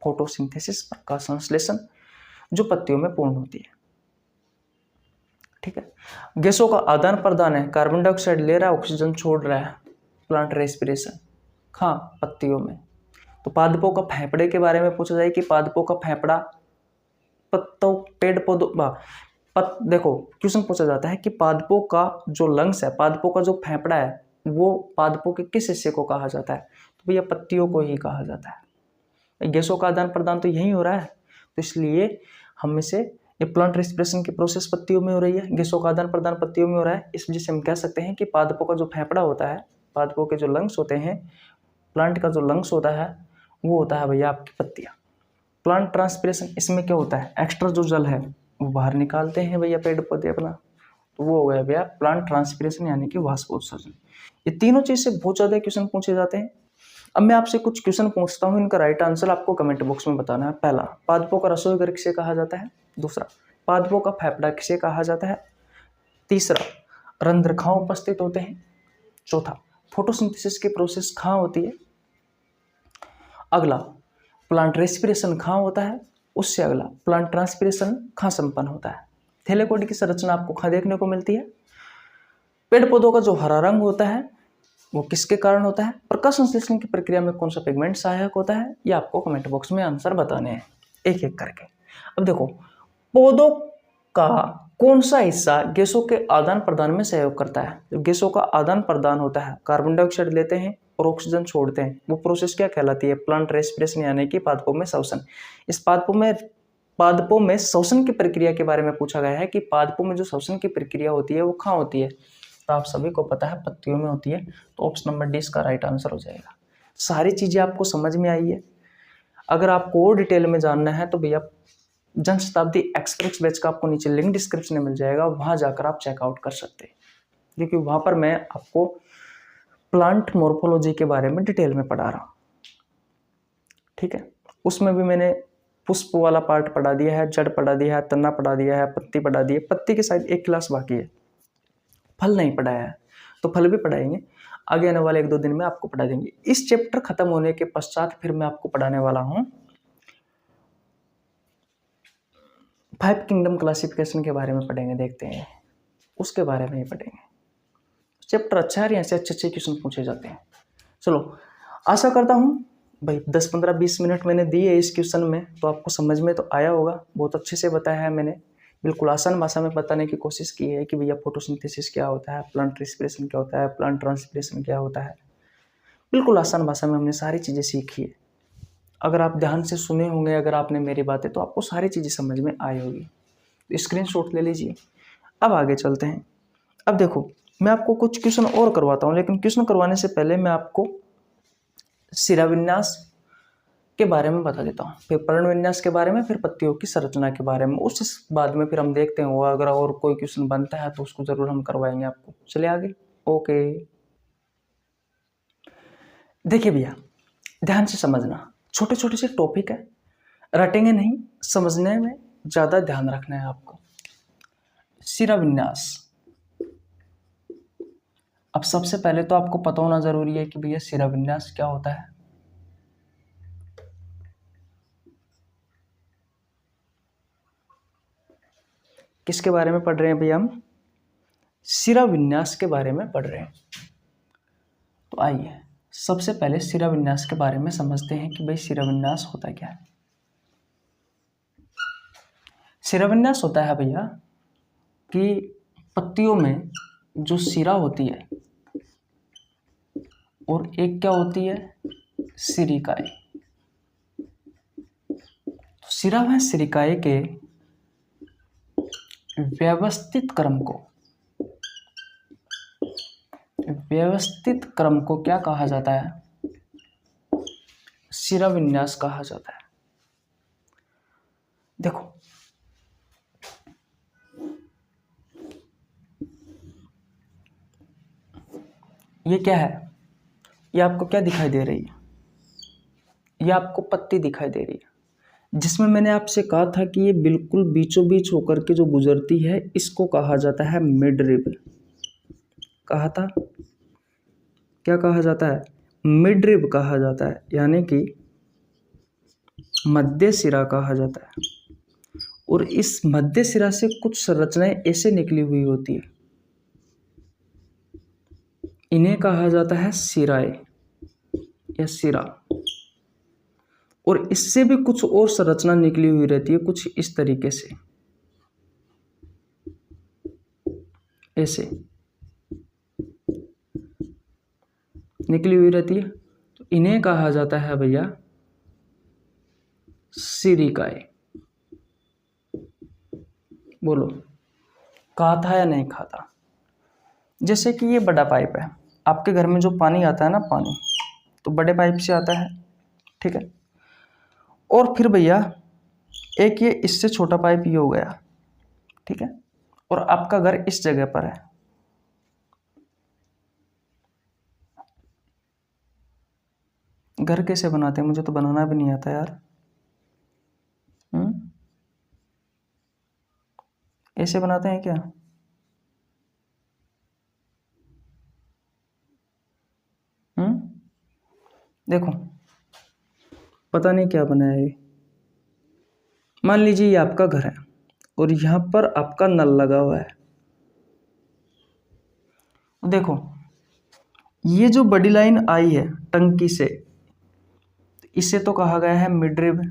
फोटोसिंथेसिस, प्रकाश संश्लेषण, जो पत्तियों में पूर्ण होती है। ठीक है, गैसों का आदान प्रदान है, कार्बन डाइऑक्साइड ले रहा है, ऑक्सीजन छोड़ रहा है, प्लांट रेस्पिरेशन। हाँ, पत्तियों में। तो पादपों का फेफड़े के बारे में पूछा जाए कि पादपों का फेफड़ा पत्तों, पेड़ पौधों, देखो क्वेश्चन पूछा जाता है कि पादपों का जो लंग्स है, पादपों का जो फेफड़ा है, वो पादपों के किस हिस्से को कहा जाता है? तो भैया पत्तियों को ही कहा जाता है। गैसों का आदान प्रदान तो यही हो रहा है, तो इसलिए हम इसे ये प्लांट रेस्पिरेशन की प्रोसेस पत्तियों में हो रही है, गैसों का आदान प्रदान पत्तियों में हो रहा है। इस वजह से हम कह सकते हैं कि पादपों का जो फेफड़ा होता है, पादपों के जो लंग्स होते हैं, प्लांट का जो लंग्स होता है वो होता है भैया आपकी पत्तियाँ। प्लांट ट्रांसपिरेशन, इसमें क्या होता है, एक्स्ट्रा जो जल है वो बाहर निकालते हैं भैया पेड़ पौधे अपना, तो वो हो गया भैया प्लांट ट्रांसपिरेशन यानी कि वाष्पोत्सर्जन। ये तीनों चीज से बहुत ज्यादा क्वेश्चन पूछे जाते हैं। अब मैं आपसे कुछ क्वेश्चन पूछता हूँ, इनका राइट आंसर आपको कमेंट बॉक्स में बताना है। पहला, पादपों का रसोई घर किसे कहा जाता है? दूसरा, पादपों का फेफड़ा किसे कहा जाता है? तीसरा, रंध्र कहाँ उपस्थित होते हैं? चौथा, फोटोसिंथेसिस की प्रोसेस कहाँ होती है? अगला, प्लांट रेस्पिरेशन कहाँ होता है? उससे अगला, प्लांट ट्रांसपिरेशन कहाँ संपन्न होता है? थैलेकोइड की संरचना आपको कहाँ देखने को मिलती है? पेड़ पौधों का जो हरा रंग होता है वो किसके कारण होता है? प्रकाश संश्लेषण की प्रक्रिया में कौन सा पिगमेंट सहायक होता है? ये आपको कमेंट बॉक्स में आंसर बताने हैं एक एक करके। अब देखो, पौधों का कौन सा हिस्सा गैसों के आदान प्रदान में सहयोग करता है? जब गैसों का आदान प्रदान होता है, कार्बन डाइऑक्साइड लेते हैं और ऑक्सीजन छोड़ते हैं, वो प्रोसेस क्या कहलाती है? प्लांट रेस्पिरेशन यानी कि पादपों में श्वसन। इस पादपों में श्वसन की प्रक्रिया के बारे में पूछा गया है कि पादपों में जो श्वसन की प्रक्रिया होती है वो कहाँ होती है? तो आप सभी को पता है पत्तियों में होती है, तो ऑप्शन नंबर डी इसका राइट आंसर हो जाएगा। सारी चीजें आपको समझ में आई है। अगर आपको और डिटेल में जानना है तो भैया जन शताब्दी एक्सप्रेस बैच का आपको नीचे लिंक डिस्क्रिप्शन में मिल जाएगा, वहां जाकर आप चेकआउट कर सकते हैं, क्योंकि वहां पर मैं आपको प्लांट मॉर्फोलॉजी के बारे में डिटेल में पढ़ा रहा हूँ। ठीक है, उसमें भी मैंने पुष्प वाला पार्ट पढ़ा दिया है, जड़ पढ़ा दिया है, तना पढ़ा दिया है, पत्ती पढ़ा दी है। पत्ती के साइड एक क्लास बाकी है, फल नहीं पढ़ाया है, तो फल भी पढ़ाएंगे आगे आने वाले 1-2 दिन में आपको पढ़ा देंगे। इस चैप्टर खत्म होने के पश्चात फिर मैं आपको पढ़ाने वाला हूँ 5 किंगडम क्लासिफिकेशन के बारे में पढ़ेंगे, देखते हैं उसके बारे में ही पढ़ेंगे। चैप्टर अच्छा है, यहाँ से अच्छे क्वेश्चन पूछे जाते हैं। चलो, आशा करता हूँ भाई 10-15-20 मिनट मैंने दिए इस क्वेश्चन में, तो आपको समझ में तो आया होगा। बहुत अच्छे से बताया है मैंने, बिल्कुल आसान भाषा में बताने की कोशिश की है कि भैया फोटोसिंथेसिस क्या होता है, प्लांट रेस्पिरेशन क्या होता है, प्लांट ट्रांसपिरेशन क्या होता है। बिल्कुल आसान भाषा में हमने सारी चीज़ें सीखी है। अगर आप ध्यान से सुने होंगे, अगर आपने मेरी बातें, तो आपको सारी चीज़ें समझ में आई होगी। तो स्क्रीनशॉट ले लीजिए। अब आगे चलते हैं। अब देखो, मैं आपको कुछ क्वेश्चन और करवाता हूँ, लेकिन क्वेश्चन करवाने से पहले मैं आपको शिराविन्यास के बारे में बता देता हूँ, फिर पर्ण विन्यास के बारे में, फिर पत्तियों की संरचना के बारे में। उस बाद में फिर हम देखते हैं अगर और कोई क्वेश्चन बनता है तो उसको जरूर हम करवाएंगे आपको। चलिए आगे। ओके, देखिए भैया ध्यान से समझना, छोटे छोटे से टॉपिक है, रटेंगे नहीं, समझने में ज्यादा ध्यान रखना है आपको। शिराविन्यास, अब सबसे पहले तो आपको पता होना जरूरी है कि भैया शिराविन्यास क्या होता है। किसके बारे में पढ़ रहे हैं भैया? हम शिराविन्यास के बारे में पढ़ रहे हैं। तो आइए सबसे पहले शिराविन्यास के बारे में समझते हैं कि भाई शिराविन्यास होता क्या है। शिराविन्यास होता है भैया कि पत्तियों में जो शिरा होती है और एक क्या होती है, सिरिकाएं। तो शिरा व सिरिकाएं के व्यवस्थित क्रम को क्या कहा जाता है? शिराविन्यास कहा जाता है। देखो, ये क्या है? ये आपको क्या दिखाई दे रही है? ये आपको पत्ती दिखाई दे रही है, जिसमें मैंने आपसे कहा था कि ये बिल्कुल बीचों बीच होकर के जो गुजरती है, इसको कहा जाता है मिडरिब। कहा था, क्या कहा जाता है? मिडरिब कहा जाता है, यानी कि मध्य सिरा कहा जाता है। और इस मध्य सिरा से कुछ संरचनाएं ऐसे निकली हुई होती है, इन्हें कहा जाता है सिराएं या सिरा। और इससे भी कुछ और संरचना निकली हुई रहती है, कुछ इस तरीके से, ऐसे निकली हुई रहती है। तो इन्हें कहा जाता है भैया सिरिकाएं। बोलो, कहा था या नहीं कहा था? जैसे कि ये बड़ा पाइप है, आपके घर में जो पानी आता है ना, पानी तो बड़े पाइप से आता है, ठीक है। और फिर भैया एक ये इससे छोटा पाइप ये हो गया, ठीक है। और आपका घर इस जगह पर है, घर कैसे बनाते हैं? मुझे तो बनाना भी नहीं आता यार। ऐसे बनाते हैं क्या? देखो, पता नहीं क्या बनाया ये। मान लीजिए ये आपका घर है और यहाँ पर आपका नल लगा हुआ है। देखो, ये जो बड़ी लाइन आई है टंकी से, इसे तो कहा गया है मिडरिब,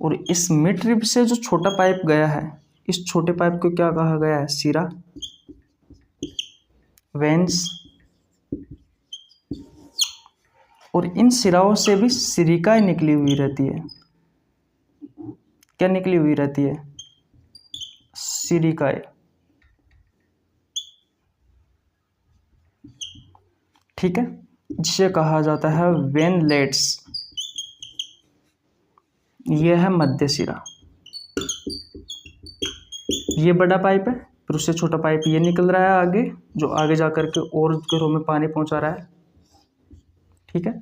और इस मिडरिब से जो छोटा पाइप गया है, इस छोटे पाइप को क्या कहा गया है? सिरा, वेंस। और इन सिराओं से भी सिरिकाएं निकली हुई रहती है। क्या निकली हुई रहती है? सिरिकाएं, ठीक है, जिसे कहा जाता है वेनलेट्स। यह है मध्य सिरा। ये बड़ा पाइप है, फिर उससे छोटा पाइप ये निकल रहा है आगे, जो आगे जाकर के और घरों में पानी पहुंचा रहा है, ठीक है।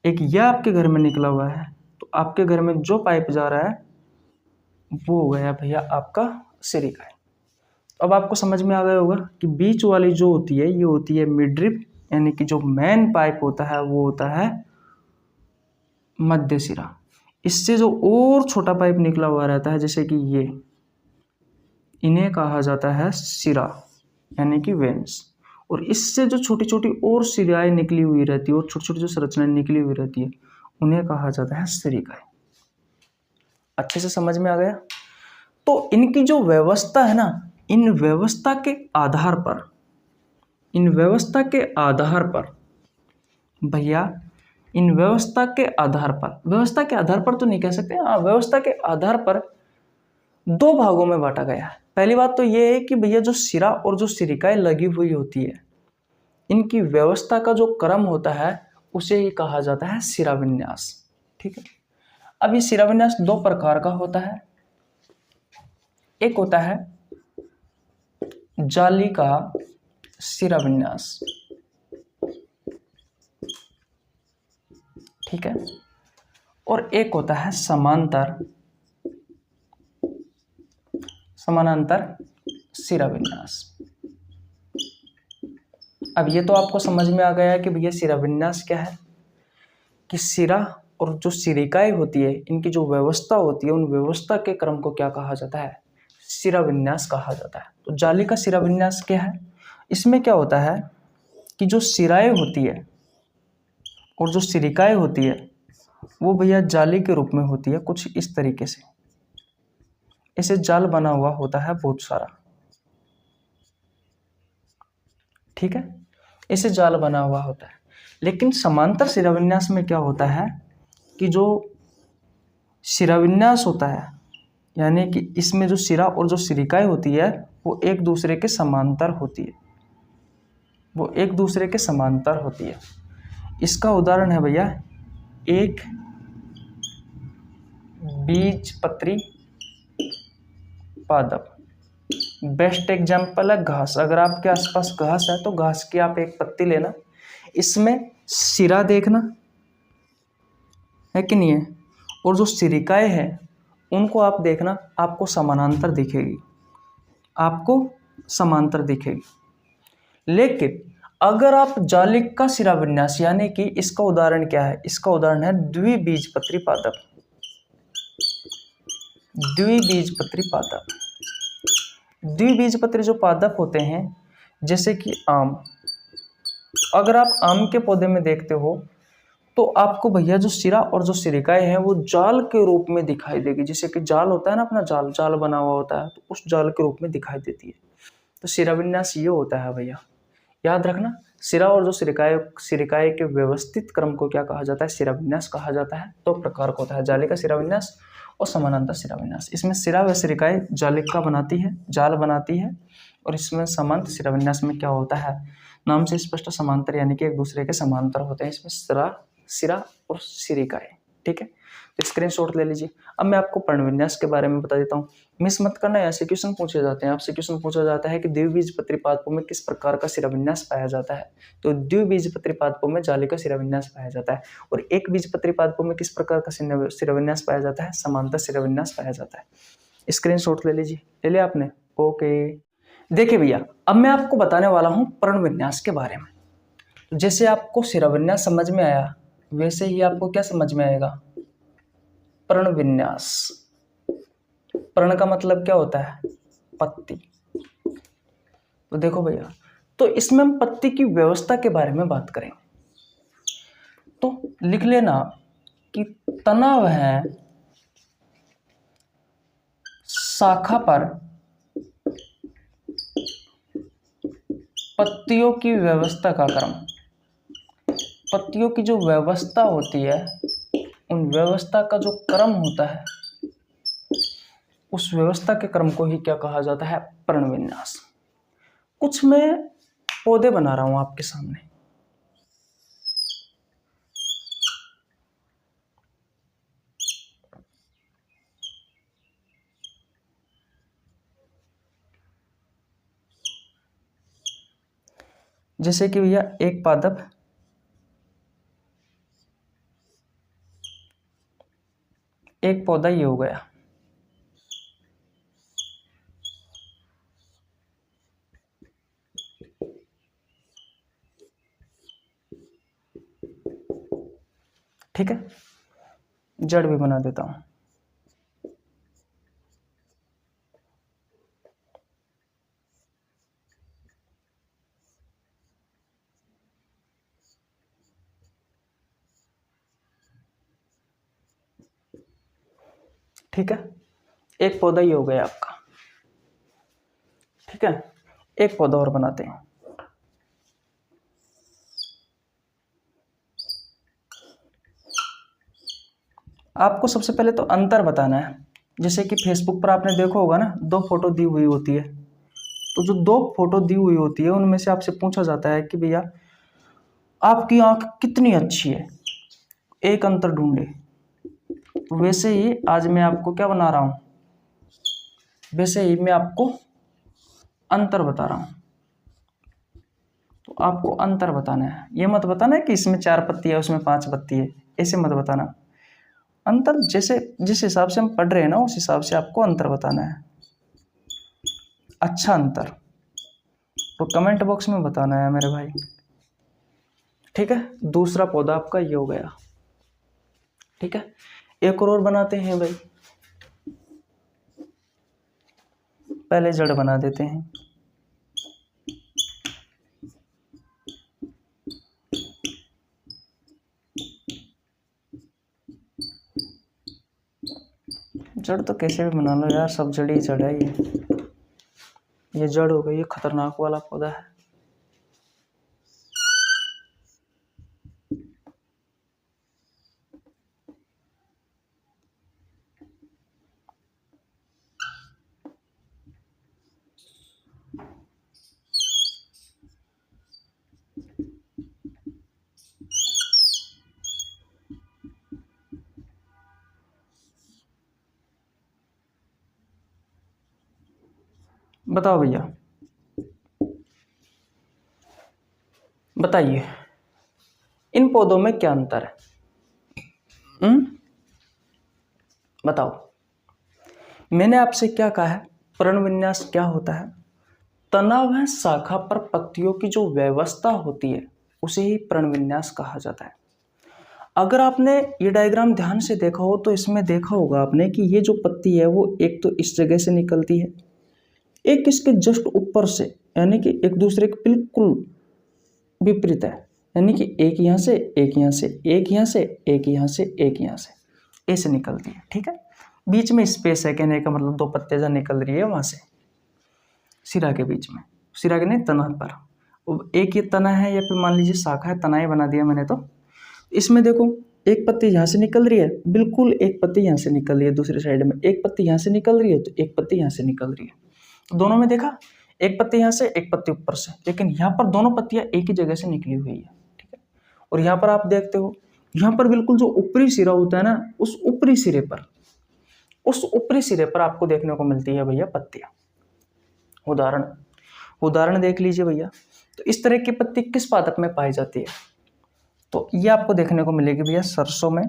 एक यह आपके घर में निकला हुआ है, तो आपके घर में जो पाइप जा रहा है वो हो गया भैया आपका सिरिका। अब आपको समझ में आ गया होगा कि बीच वाली जो होती है ये होती है मिडरिप, यानी कि जो मेन पाइप होता है वो होता है मध्य सिरा। इससे जो और छोटा पाइप निकला हुआ रहता है, जैसे कि ये, इन्हें कहा जाता है सिरा, यानी कि वेन्स। और इससे जो छोटी छोटी और सिराएं निकली हुई रहती है और छोटी छोटी जो संरचनाएं निकली हुई रहती है, उन्हें कहा जाता है सिरिकाएं। अच्छे से समझ में आ गया? तो इनकी जो व्यवस्था है ना, इन व्यवस्था के आधार पर, इन व्यवस्था के आधार पर भैया, इन व्यवस्था के आधार पर, व्यवस्था के आधार पर तो नहीं कह सकते, हाँ, व्यवस्था के आधार पर दो भागों में बांटा गया है। पहली बात तो ये है कि भैया जो सिरा और जो सिरिकाएं लगी हुई होती है, इनकी व्यवस्था का जो क्रम होता है उसे ही कहा जाता है सिरा विन्यास, ठीक है। अब ये सिरा विन्यास दो प्रकार का होता है। एक होता है जाली का सिरा विन्यास, ठीक है, और एक होता है समानांतर सिरा विन्यास। अब ये तो आपको समझ में आ गया है कि भैया सिरा विन्यास क्या है, कि सिरा और जो सिरिकाएं होती है इनकी जो व्यवस्था होती है, उन व्यवस्था के क्रम को क्या कहा जाता है? सिरा विन्यास कहा जाता है। तो जाली का सिरा विन्यास क्या है? इसमें क्या होता है कि जो सिराएं होती है और जो सिरिकाएं होती है वो भैया जाली के रूप में होती है, कुछ इस तरीके से। ऐसे जाल बना हुआ होता है बहुत सारा, ठीक है, ऐसे जाल बना हुआ होता है। लेकिन समांतर शिराविन्यास में क्या होता है कि जो शिराविन्यास होता है, यानी कि इसमें जो सिरा और जो सिरिकाएं होती है वो एक दूसरे के समांतर होती है, वो एक दूसरे के समांतर होती है। इसका उदाहरण है भैया एक बीजपत्री पादप। बेस्ट एग्जाम्पल है घास। अगर आपके आसपास घास है तो घास की आप एक पत्ती लेना, इसमें सिरा देखना है कि नहीं है, और जो सिरिकाएं हैं उनको आप देखना, आपको समानांतर दिखेगी, आपको समांतर दिखेगी। लेकिन अगर आप जाली का सिरा विन्यास, यानी कि इसका उदाहरण क्या है, इसका उदाहरण है द्विबीजपत्री पादप। द्विबीजपत्री पादप, द्विबीजपत्री जो पादप होते हैं जैसे कि आम, अगर आप आम के पौधे में देखते हो तो आपको भैया जो सिरा और जो सिरिकाएं हैं वो जाल के रूप में दिखाई देगी। जैसे कि जाल होता है ना, अपना जाल जाल बना हुआ होता है, तो उस जाल के रूप में दिखाई देती है। तो सिरा विन्यास ये होता है भैया, याद रखना, सिरा और जो सिरिकाए के व्यवस्थित क्रम को क्या कहा जाता है? शिराविन्यास कहा जाता है। दो प्रकार का होता है, जालिका शिराविन्यास और समानांतर शिराविन्यास। इसमें सिरा व सिरिकाए जालिका बनाती है, जाल बनाती है, और इसमें समांतर शिराविन्यास में क्या होता है? नाम से स्पष्ट समांतर, यानी कि एक दूसरे के समांतर होते हैं इसमें सिरा और सिरिकाए। ठीक है, तो स्क्रीनशॉट ले लीजिए। अब मैं आपको पर्णविन्यास के बारे में बता देता हूँ। मिस मत करना, ऐसे क्वेश्चन पूछे जाते हैं। आपसे क्वेश्चन पूछा जाता है कि द्विबीजपत्री पादपों में किस प्रकार का शिराविन्यास पाया जाता है? तो द्विबीजपत्री पादपों में जालिका शिराविन्यास पाया जाता है। और एक बीजपत्री पादपों में किस प्रकार का शिराविन्यास पाया जाता है? समांतर शिराविन्यास पाया जाता है। स्क्रीनशॉट ले लीजिए। ले लिया आपने? ओके। देखिए भैया, अब मैं आपको बताने वाला हूँ पर्णविन्यास के बारे में। जैसे आपको शिराविन्यास समझ में आया, वैसे ही आपको क्या समझ में आएगा? पर्णविन्यास। पर्ण का मतलब क्या होता है? पत्ती। तो देखो भैया, तो इसमें हम पत्ती की व्यवस्था के बारे में बात करेंगे। तो लिख लेना कि तना वह शाखा पर पत्तियों की व्यवस्था का क्रम। पत्तियों की जो व्यवस्था होती है, उन व्यवस्था का जो क्रम होता है, उस व्यवस्था के क्रम को ही क्या कहा जाता है? पर्णविन्यास। कुछ मैं पौधे बना रहा हूं आपके सामने। जैसे कि भैया एक पादप, एक पौधा ये हो गया। ठीक है, जड़ भी बना देता हूं। ठीक है, एक पौधा ये हो गया आपका। ठीक है, एक पौधा और बनाते हैं। आपको सबसे पहले तो अंतर बताना है। जैसे कि फेसबुक पर आपने देखा होगा ना, दो फोटो दी हुई होती है। तो जो दो फोटो दी हुई होती है, उनमें से आपसे पूछा जाता है कि भैया आपकी आंख कितनी अच्छी है, एक अंतर ढूंढे। वैसे ही आज मैं आपको क्या बना रहा हूं? वैसे ही मैं आपको अंतर बता रहा हूं। तो आपको अंतर बताना है। ये मत बताना है कि इसमें 4 पत्ती है, उसमें 5 पत्ती है, ऐसे मत बताना। अंतर जैसे जिस हिसाब से हम पढ़ रहे हैं ना, उस हिसाब से आपको अंतर बताना है। अच्छा अंतर तो कमेंट बॉक्स में बताना है मेरे भाई। ठीक है, दूसरा पौधा आपका ये हो गया। ठीक है, एक और बनाते हैं भाई। पहले जड़ बना देते हैं। जड़ तो कैसे भी बना लो यार, सब जड़ ही जड़ है। ये जड़ हो गई, ये खतरनाक वाला पौधा है। बताओ भैया, बताइए इन पौधों में क्या अंतर है? बताओ। मैंने आपसे क्या कहा है? पर्णविन्यास क्या होता है? तनाव है शाखा पर पत्तियों की जो व्यवस्था होती है, उसे ही पर्णविन्यास कहा जाता है। अगर आपने ये डायग्राम ध्यान से देखा हो तो इसमें देखा होगा आपने कि ये जो पत्ती है वो एक तो इस जगह से निकलती है, एक इसके जस्ट ऊपर से, यानी कि एक दूसरे के बिल्कुल विपरीत है। यानी कि एक यहाँ से, एक यहाँ से, एक यहाँ से, एक यहाँ से, एक यहाँ से, ऐसे निकलती है। ठीक है, बीच में स्पेस है, कहने का मतलब 2 पत्ते जहाँ निकल रही है वहां से, सिरा के बीच में, सिरा के नहीं तना पर। एक ये तना है या फिर मान लीजिए शाखा है, तना ही बना दिया मैंने। तो इसमें देखो एक पत्ती यहाँ से निकल रही है, बिल्कुल एक पत्ती यहाँ से निकल रही है, दूसरी साइड में एक पत्ती यहाँ से निकल रही है, तो एक पत्ती यहाँ से निकल रही है। तो दोनों में देखा एक पत्ती यहाँ से एक पत्ती ऊपर से, लेकिन यहाँ पर दोनों पत्तियाँ एक ही जगह से निकली हुई है, ठीक है। और यहाँ पर आप देखते हो यहाँ पर बिल्कुल जो ऊपरी सिरा होता है ना, उस ऊपरी सिरे पर आपको देखने को मिलती है भैया पत्तियां। उदाहरण देख लीजिए भैया। तो इस तरह की पत्ती किस पादप में पाई जाती है? तो ये आपको देखने को मिलेगी भैया सरसों में,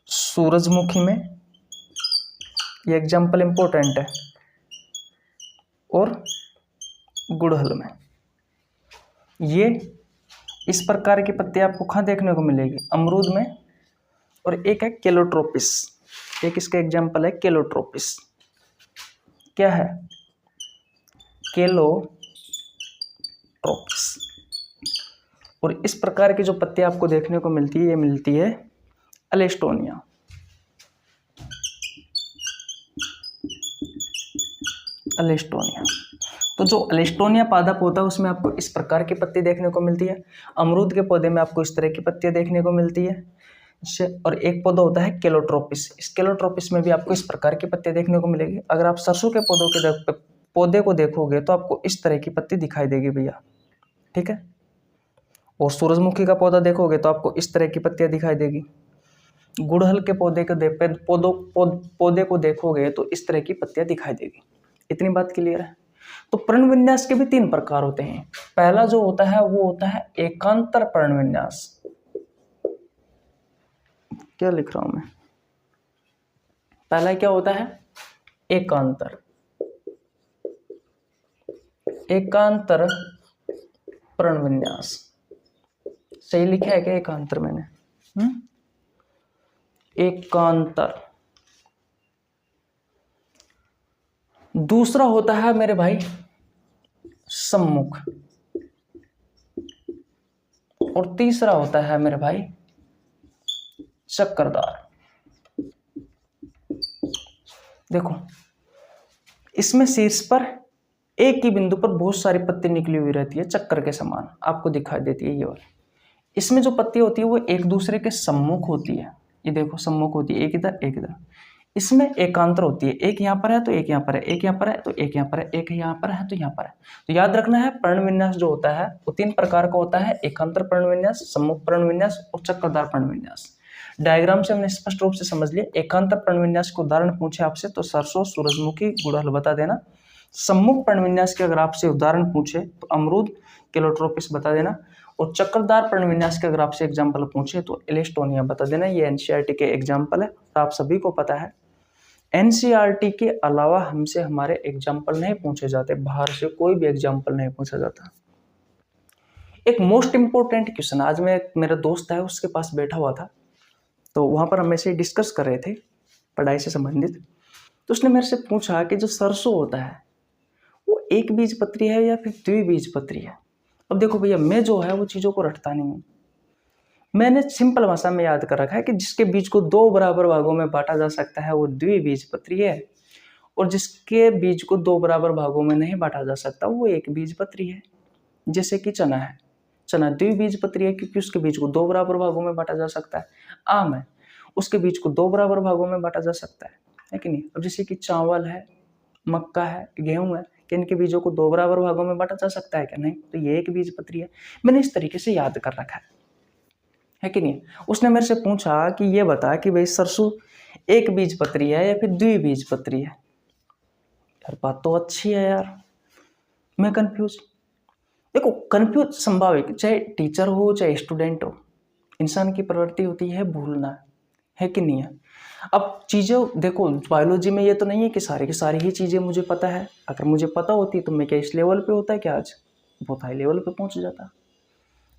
सूरजमुखी में, ये एग्जाम्पल इंपॉर्टेंट है, और गुड़हल में। ये इस प्रकार की पत्ती आपको कहाँ देखने को मिलेगी? अमरूद में। और एक है केलोट्रोपिस, एक इसका एग्जाम्पल है केलोट्रोपिस। क्या है? केलोट्रोपिस। और इस प्रकार की जो पत्ती आपको देखने को मिलती है, ये मिलती है अलेस्टोनिया। तो जो अलेस्टोनिया पादप होता है उसमें आपको इस प्रकार की पत्ती देखने को मिलती है। अमरूद के पौधे में आपको इस तरह की पत्तियां देखने को मिलती है। और एक पौधा होता है केलोट्रोपिस, इस केलोट्रोपिस में भी आपको इस प्रकार की पत्ती देखने को मिलेगी। अगर आप सरसों के पौधे को देखोगे तो आपको इस तरह की पत्ती दिखाई देगी भैया, ठीक है। और सूरजमुखी का पौधा देखोगे तो आपको इस तरह की पत्तियां दिखाई देगी। गुड़हल के पौधे को देखोगे तो इस तरह की पत्तियां दिखाई देगी। इतनी बात क्लियर है। तो पर्णविन्यास के भी 3 प्रकार होते हैं। पहला जो होता है वो होता है एकांतर पर्णविन्यास। क्या लिख रहा हूं मैं? पहला क्या होता है? एकांतर पर्णविन्यास। सही लिखा है क्या एकांतर मैंने? एकांतर। दूसरा होता है मेरे भाई सम्मुख। और तीसरा होता है मेरे भाई चक्करदार। देखो इसमें शीर्ष पर एक ही बिंदु पर बहुत सारी पत्ती निकली हुई रहती है, चक्कर के समान आपको दिखाई देती है ये वाली। इसमें जो पत्ती होती है वो एक दूसरे के सम्मुख होती है। ये देखो सम्मुख होती है, एक इधर एक इधर। इसमें एकांतर होती है, एक यहाँ पर है तो एक यहाँ पर है, एक यहाँ पर है तो एक यहाँ पर है, एक यहाँ पर है तो यहाँ पर है। तो याद रखना है पर्णविन्यास जो होता है वो 3 प्रकार का होता है, एकांतर पर्णविन्यास, सम्मुख पर्णविन्यास और चक्करदार पर्णविन्यास। डायग्राम से हमने स्पष्ट रूप से समझ लिया। एकांतर पर्णविन्यास के उदाहरण पूछे आपसे तो सरसों, सूरजमुखी, गुड़हल बता देना। सम्मुख पर्णविन्यास के अगर आपसे उदाहरण पूछे तो अमरूद, केलोट्रोपिस बता देना। और चक्करदार पर्णविन्यास के अगर आपसे एग्जाम्पल पूछे तो एलेस्टोनिया बता देना। ये एनसीईआरटी के एग्जाम्पल है, तो आप सभी को पता है एनसीईआरटी के अलावा हमसे हमारे एग्जाम्पल नहीं पूछे जाते, बाहर से कोई भी एग्जाम्पल नहीं पूछा जाता। एक मोस्ट इंपोर्टेंट क्वेश्चन, आज मैं मेरा दोस्त है उसके पास बैठा हुआ था, तो वहां पर हम ऐसे डिस्कस कर रहे थे पढ़ाई से संबंधित। तो उसने मेरे से पूछा कि जो सरसों होता है वो एक बीजपत्री है या फिर द्विबीजपत्री है। अब देखो भैया मैं जो है वो चीज़ों को रटता नहीं हूँ, मैंने सिंपल भाषा में याद कर रखा है कि जिसके बीज को 2 बराबर भागों में बांटा जा सकता है वो द्विबीजपत्री है, और जिसके बीज को 2 बराबर भागों में नहीं बांटा जा सकता वो एक बीजपत्री है। जैसे कि चना है, चना द्विबीजपत्री है क्योंकि उसके बीज को 2 बराबर भागों में बांटा जा सकता है। आम है, उसके बीज को 2 बराबर भागों में बांटा जा सकता है कि नहीं। अब जैसे कि चावल है, मक्का है, गेहूं है, कि इनके बीजों को 2 बराबर भागों में बांटा जा सकता है क्या? नहीं, तो ये एक बीजपत्री है। मैंने इस तरीके से याद कर रखा है कि नहीं। उसने मेरे से पूछा कि ये बता कि भाई सरसों एक बीजपत्री है या फिर द्विबीजपत्री है। यार बात तो अच्छी है यार, मैं कंफ्यूज। देखो कंफ्यूज संभाविक, चाहे टीचर हो चाहे स्टूडेंट हो, इंसान की प्रवृत्ति होती है भूलना, है कि नहीं है। अब चीज़ें देखो बायोलॉजी में ये तो नहीं है कि सारी की सारी ही चीज़ें मुझे पता है। अगर मुझे पता होती तो मैं क्या इस लेवल पे होता है क्या, आज बहुत हाई लेवल पे पहुंच जाता।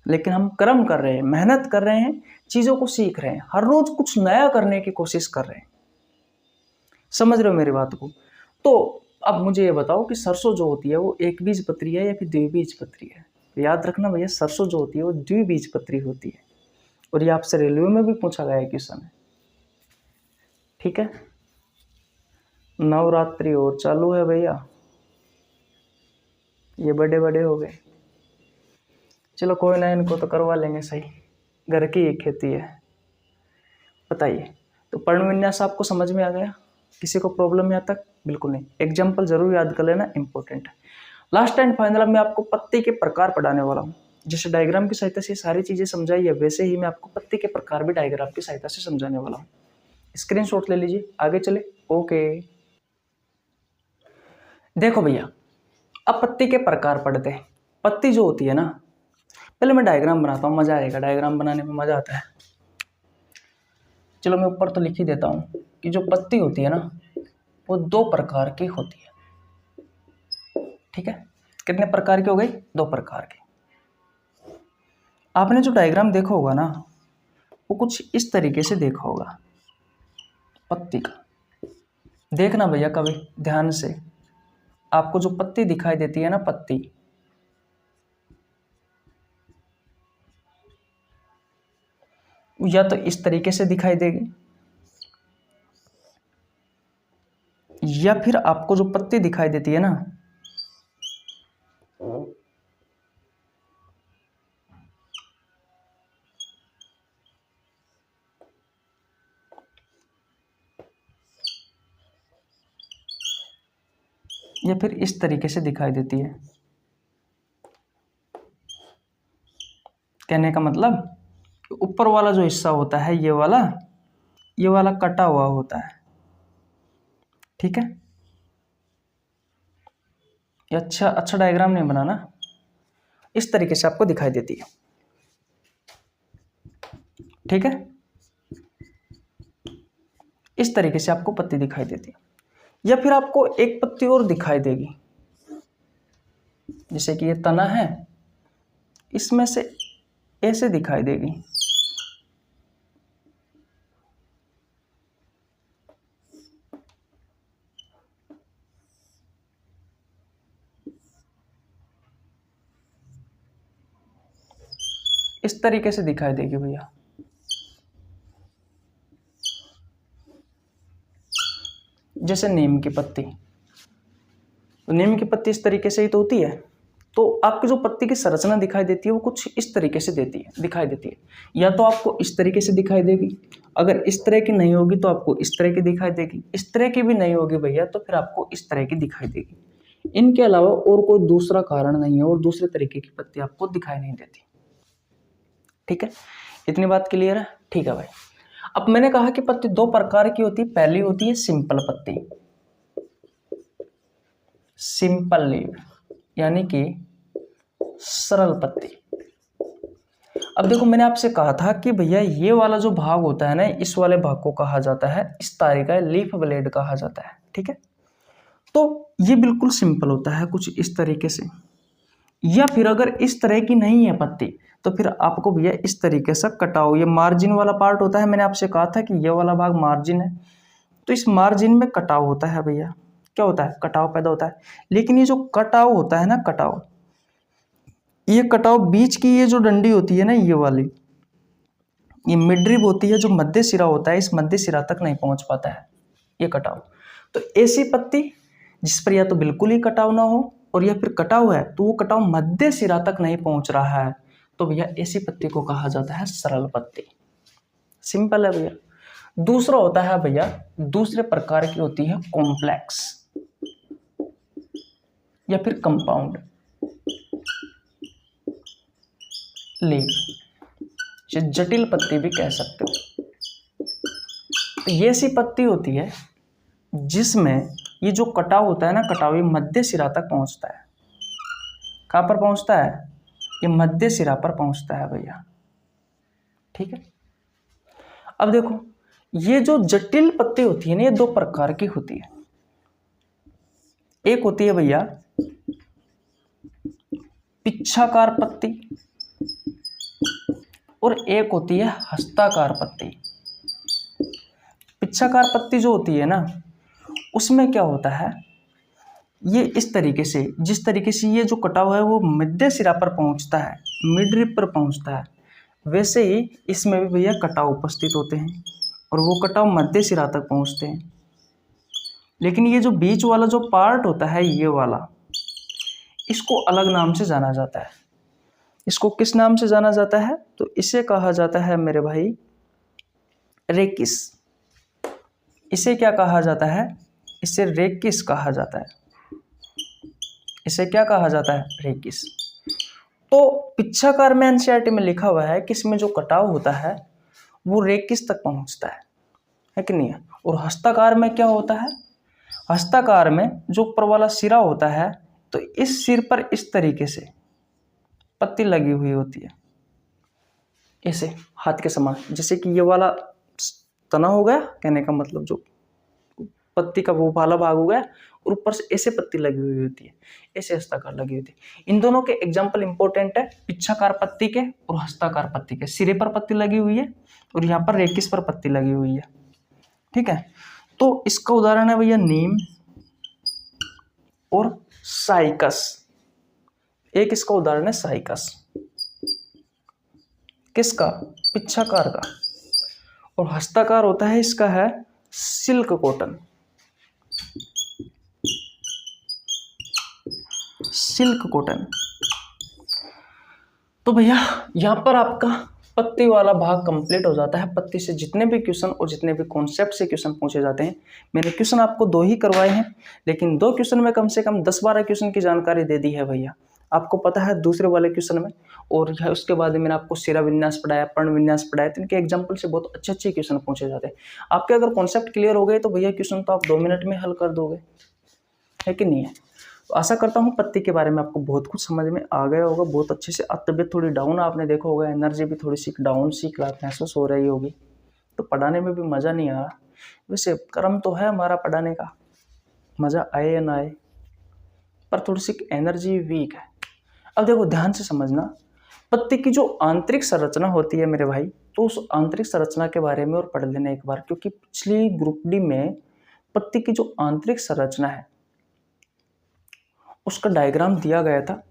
लेकिन हम कर्म कर रहे हैं, मेहनत कर रहे हैं, चीज़ों को सीख रहे हैं, हर रोज कुछ नया करने की कोशिश कर रहे हैं। समझ रहे हो मेरी बात को? तो अब मुझे ये बताओ कि सरसों जो होती है वो एक बीजपत्री है या फिर द्विबीजपत्री है। तो याद रखना भैया सरसों जो होती है वो द्विबीजपत्री होती है, और ये आपसे रेलवे में भी पूछा गया है क्वेश्चन है, ठीक है। नवरात्रि और चालू है भैया, ये बड़े बड़े हो गए। चलो कोई ना, इनको तो करवा लेंगे सही, घर की एक खेती है। बताइए, तो पर्ण विन्यास आपको समझ में आ गया? किसी को प्रॉब्लम यहाँ तक? बिल्कुल नहीं। एग्जाम्पल जरूर याद कर लेना, इंपॉर्टेंट है। लास्ट एंड फाइनल मैं आपको पत्ती के प्रकार पढ़ाने वाला हूँ। जैसे डायग्राम की सहायता से सारी चीजें समझाई है, वैसे ही मैं आपको पत्ती के प्रकार भी डायग्राम की सहायता से समझाने वाला हूँ। स्क्रीनशॉट ले लीजिए, आगे चले। ओके, देखो भैया, अब पत्ती के प्रकार पढ़ते हैं। पत्ती जो होती है ना, पहले मैं डायग्राम बनाता हूँ, मजा आएगा, डायग्राम बनाने में मजा आता है। चलो मैं ऊपर तो लिख ही देता हूँ कि जो पत्ती होती है ना, वो 2 प्रकार की होती है। ठीक है, कितने प्रकार की हो गई? 2 प्रकार की। आपने जो डायग्राम देखा होगा ना, वो कुछ इस तरीके से देखा होगा पत्ती का। देखना भैया कभी ध्यान से, आपको जो पत्ती दिखाई देती है ना, पत्ती, या तो इस तरीके से दिखाई देगी, या फिर आपको जो पत्ती दिखाई देती है ना, या फिर इस तरीके से दिखाई देती है। कहने का मतलब, ऊपर वाला जो हिस्सा होता है, ये वाला कटा हुआ होता है। ठीक है, ये अच्छा डायग्राम नहीं बनाना, इस तरीके से आपको दिखाई देती है। ठीक है, इस तरीके से आपको पत्ती दिखाई देती है। या फिर आपको एक पत्ती और दिखाई देगी, जैसे कि ये तना है, इसमें से ऐसे दिखाई देगी। इस तरीके से दिखाई देगी भैया। जैसे नीम की पत्ती, तो नीम की पत्ती इस तरीके से ही तो होती है। तो आपकी जो पत्ती की संरचना दिखाई देती है, वो कुछ इस तरीके से दिखाई देती है। या तो आपको इस तरीके से दिखाई देगी, अगर इस तरह की नहीं होगी तो आपको इस तरह की दिखाई देगी, इस तरह की भी नहीं होगी भैया तो फिर आपको इस तरह की दिखाई देगी। इनके अलावा और कोई दूसरा कारण नहीं है, और दूसरे तरीके की पत्ती आपको दिखाई नहीं देती। ठीक है, इतनी बात क्लियर है? ठीक है भाई। अब मैंने कहा कि पत्ती 2 प्रकार की होती है। पहली होती है सिंपल पत्ती, सिंपल लीव, यानी कि सरल पत्ती। अब देखो, मैंने आपसे कहा था कि भैया ये वाला जो भाग होता है ना, इस वाले भाग को कहा जाता है, इस तारे का लीफ ब्लेड कहा जाता है। ठीक है, तो ये बिल्कुल सिंपल होता है कुछ इस तरीके से। या फिर अगर इस तरह की नहीं है पत्ती, तो फिर आपको भैया इस तरीके से कटाओ, ये मार्जिन वाला पार्ट होता है। मैंने आपसे कहा था कि ये वाला भाग मार्जिन है, तो इस मार्जिन में कटाव होता है भैया। क्या होता है? कटाव पैदा होता है। लेकिन ये जो कटाव होता है ना, कटाव, ये कटाव बीच की ये जो डंडी होती है ना, ये वाली, ये मिडरिब होती है, जो मध्य सिरा होता है, इस मध्य सिरा तक नहीं पहुंच पाता है ये कटाव। तो ऐसी पत्ती जिस पर या तो बिल्कुल ही कटाव ना हो, और या फिर कटाव है तो वो कटाव मध्य सिरा तक नहीं पहुंच रहा है, तो भैया ऐसी पत्ती को कहा जाता है सरल पत्ती। सिंपल है भैया। दूसरा होता है भैया, दूसरे प्रकार की होती है कॉम्प्लेक्स या फिर कंपाउंड लीव, जटिल पत्ती भी कह सकते हो। तो ये ऐसी पत्ती होती है जिसमें ये जो कटाव होता है ना, कटाव ये मध्य सिरा तक पहुंचता है। कहाँ पर पहुंचता है? ये मध्य सिरा पर पहुंचता है भैया। ठीक है, अब देखो, ये जो जटिल पत्ती होती है ना, ये 2 प्रकार की होती है। एक होती है भैया पिच्छाकार पत्ती, और एक होती है हस्ताकार पत्ती। पिच्छाकार पत्ती जो होती है ना, उसमें क्या होता है, ये इस तरीके से, जिस तरीके से ये जो कटाव है वो मध्य सिरा पर पहुंचता है, मिड रिब पर पहुंचता है, वैसे ही इसमें भी भैया कटाव उपस्थित होते हैं, और वो कटाव मध्य सिरा तक पहुंचते हैं। लेकिन ये जो बीच वाला जो पार्ट होता है, ये वाला, इसको अलग नाम से जाना जाता है। इसको किस नाम से जाना जाता है? तो इसे कहा जाता है मेरे भाई रेकिस। इसे क्या कहा जाता है? इसे रेकिस कहा जाता है। इसे क्या कहा जाता है? रेकिस। तो पिच्छाकार में एनसीईआरटी में लिखा हुआ है कि इसमें जो कटाव होता है वो रेकिस तक पहुंचता है कि नहीं है? और हस्ताकार में क्या होता है? हस्ताकार में जो ऊपर वाला सिरा होता है तो इस सिर पर इस तरीके से पत्ती लगी हुई होती है, ऐसे हाथ के समान। जैसे कि ये वाला तना हो गया, कहने का मतलब जो पत्ती का वो वाला भाग हो गया, और ऊपर से ऐसे पत्ती लगी हुई होती है, ऐसे हस्ताकार लगी होती है। इन दोनों के एग्जाम्पल इंपॉर्टेंट है, पिच्छाकार पत्ती के और हस्ताकार पत्ती के। सिरे पर पत्ती लगी हुई है और यहाँ पर रेकिस पर पत्ती लगी हुई है, ठीक है। तो इसका उदाहरण है भैया नीम और साइकस। एक इसका उदाहरण है साइकस, किसका? पिच्छाकार का। और हस्ताकार होता है इसका है सिल्क कॉटन। Silk cotton. तो भैया यहाँ पर आपका पत्ती वाला भाग कंप्लीट हो जाता है। पत्ती से जितने भी क्वेश्चन और जितने भी कॉन्सेप्ट से क्वेश्चन पूछे जाते हैं, मैंने क्वेश्चन आपको 2 ही करवाए हैं, लेकिन 2 क्वेश्चन में कम से कम 10-12 क्वेश्चन की जानकारी दे दी है भैया। आपको पता है दूसरे वाले क्वेश्चन में, और उसके बाद मैंने आपको सिरा विन्यास पढ़ाया, पर्ण विन्यास पढ़ाया, तो इनके एग्जाम्पल से बहुत अच्छे अच्छे क्वेश्चन पूछे जाते हैं। आपके अगर कॉन्सेप्ट क्लियर हो गए तो भैया क्वेश्चन तो आप 2 मिनट में हल कर दोगे, है कि नहीं है? तो आशा करता हूँ पत्ती के बारे में आपको बहुत कुछ समझ में आ गया होगा, बहुत अच्छे से। तबियत थोड़ी डाउन आपने देखा होगा, एनर्जी भी थोड़ी सी डाउन सी महसूस हो रही होगी, तो पढ़ाने में भी मज़ा नहीं आ रहा। वैसे कर्म तो है हमारा पढ़ाने का, मज़ा आए या ना आए, पर थोड़ी सी एनर्जी वीक है। अब देखो ध्यान से समझना, पत्ती की जो आंतरिक संरचना होती है मेरे भाई, तो उस आंतरिक संरचना के बारे में और पढ़ लेना एक बार, क्योंकि पिछली ग्रुप डी में पत्ती की जो आंतरिक संरचना है उसका डायग्राम दिया गया था।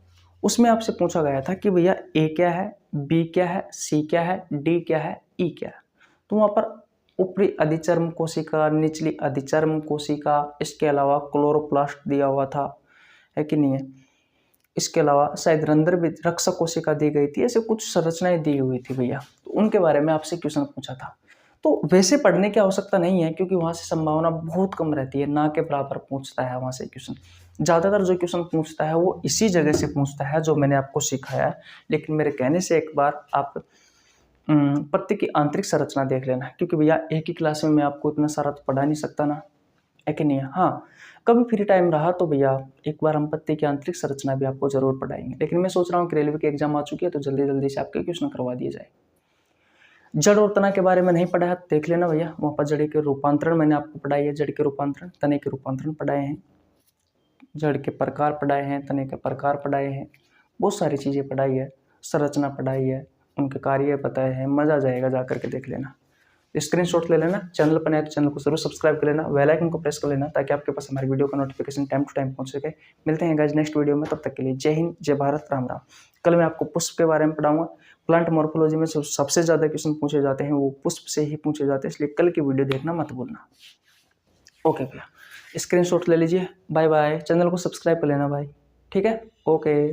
उसमें आपसे पूछा गया था कि भैया ए क्या है, बी क्या है, सी क्या है, डी क्या है, ई क्या है। तो वहाँ पर ऊपरी अधिचर्म कोशिका, निचली अधिचर्म कोशिका, इसके अलावा क्लोरोप्लास्ट दिया हुआ था, है कि नहीं है? इसके अलावा शायद रंध्र भी, रक्षक कोशिका दी गई थी, ऐसे कुछ संरचनाएं दी हुई थी भैया। तो उनके बारे में आपसे क्वेश्चन पूछा था। तो वैसे पढ़ने की आवश्यकता नहीं है, क्योंकि वहाँ से संभावना बहुत कम रहती है, ना के बराबर पूछता है वहाँ से क्वेश्चन। ज़्यादातर जो क्वेश्चन पूछता है वो इसी जगह से पूछता है जो मैंने आपको सिखाया है। लेकिन मेरे कहने से एक बार आप पत्ती की आंतरिक संरचना देख लेना, क्योंकि भैया एक ही क्लास में मैं आपको इतना सारा तो पढ़ा नहीं सकता ना, है कि नहीं है? हाँ, कभी फ्री टाइम रहा तो भैया एक बार हम पत्ती की आंतरिक संरचना भी आपको जरूर पढ़ाएंगे। लेकिन मैं सोच रहा हूँ कि रेलवे की एग्जाम आ चुकी है, तो जल्दी जल्दी से आपके क्वेश्चन करवा दिए जाए। जड़ और तना के बारे में नहीं पढ़ा है, देख लेना भैया, वहाँ पर जड़ के रूपांतरण मैंने आपको पढ़ाई है, जड़ के रूपांतरण, तने के रूपांतरण पढ़ाए हैं, जड़ के प्रकार पढ़ाए हैं, तने के प्रकार पढ़ाए हैं, बहुत सारी चीज़ें पढ़ाई है, संरचना पढ़ाई है, उनके कार्य बताए हैं। मज़ा आ जाएगा, जा करके देख लेना। स्क्रीनशॉट ले लेना, चैनल पर नए तो चैनल को जरूर सब्सक्राइब कर लेना, बेल आइकन को प्रेस कर लेना, ताकि आपके पास हमारी वीडियो का नोटिफिकेशन टाइम टू टाइम पहुंच सके। मिलते हैं गाइस नेक्स्ट वीडियो में, तब तक के लिए जय हिंद, जय भारत, राम राम। कल मैं आपको पुष्प के बारे में पढ़ाऊंगा। प्लांट मॉर्फोलॉजी में सबसे ज़्यादा क्वेश्चन पूछे जाते हैं वो पुष्प से ही पूछे जाते हैं, इसलिए कल की वीडियो देखना मत भूलना। ओके भैया, स्क्रीनशॉट ले लीजिए। बाय बाय, चैनल को सब्सक्राइब कर लेना भाई, ठीक है? ओके।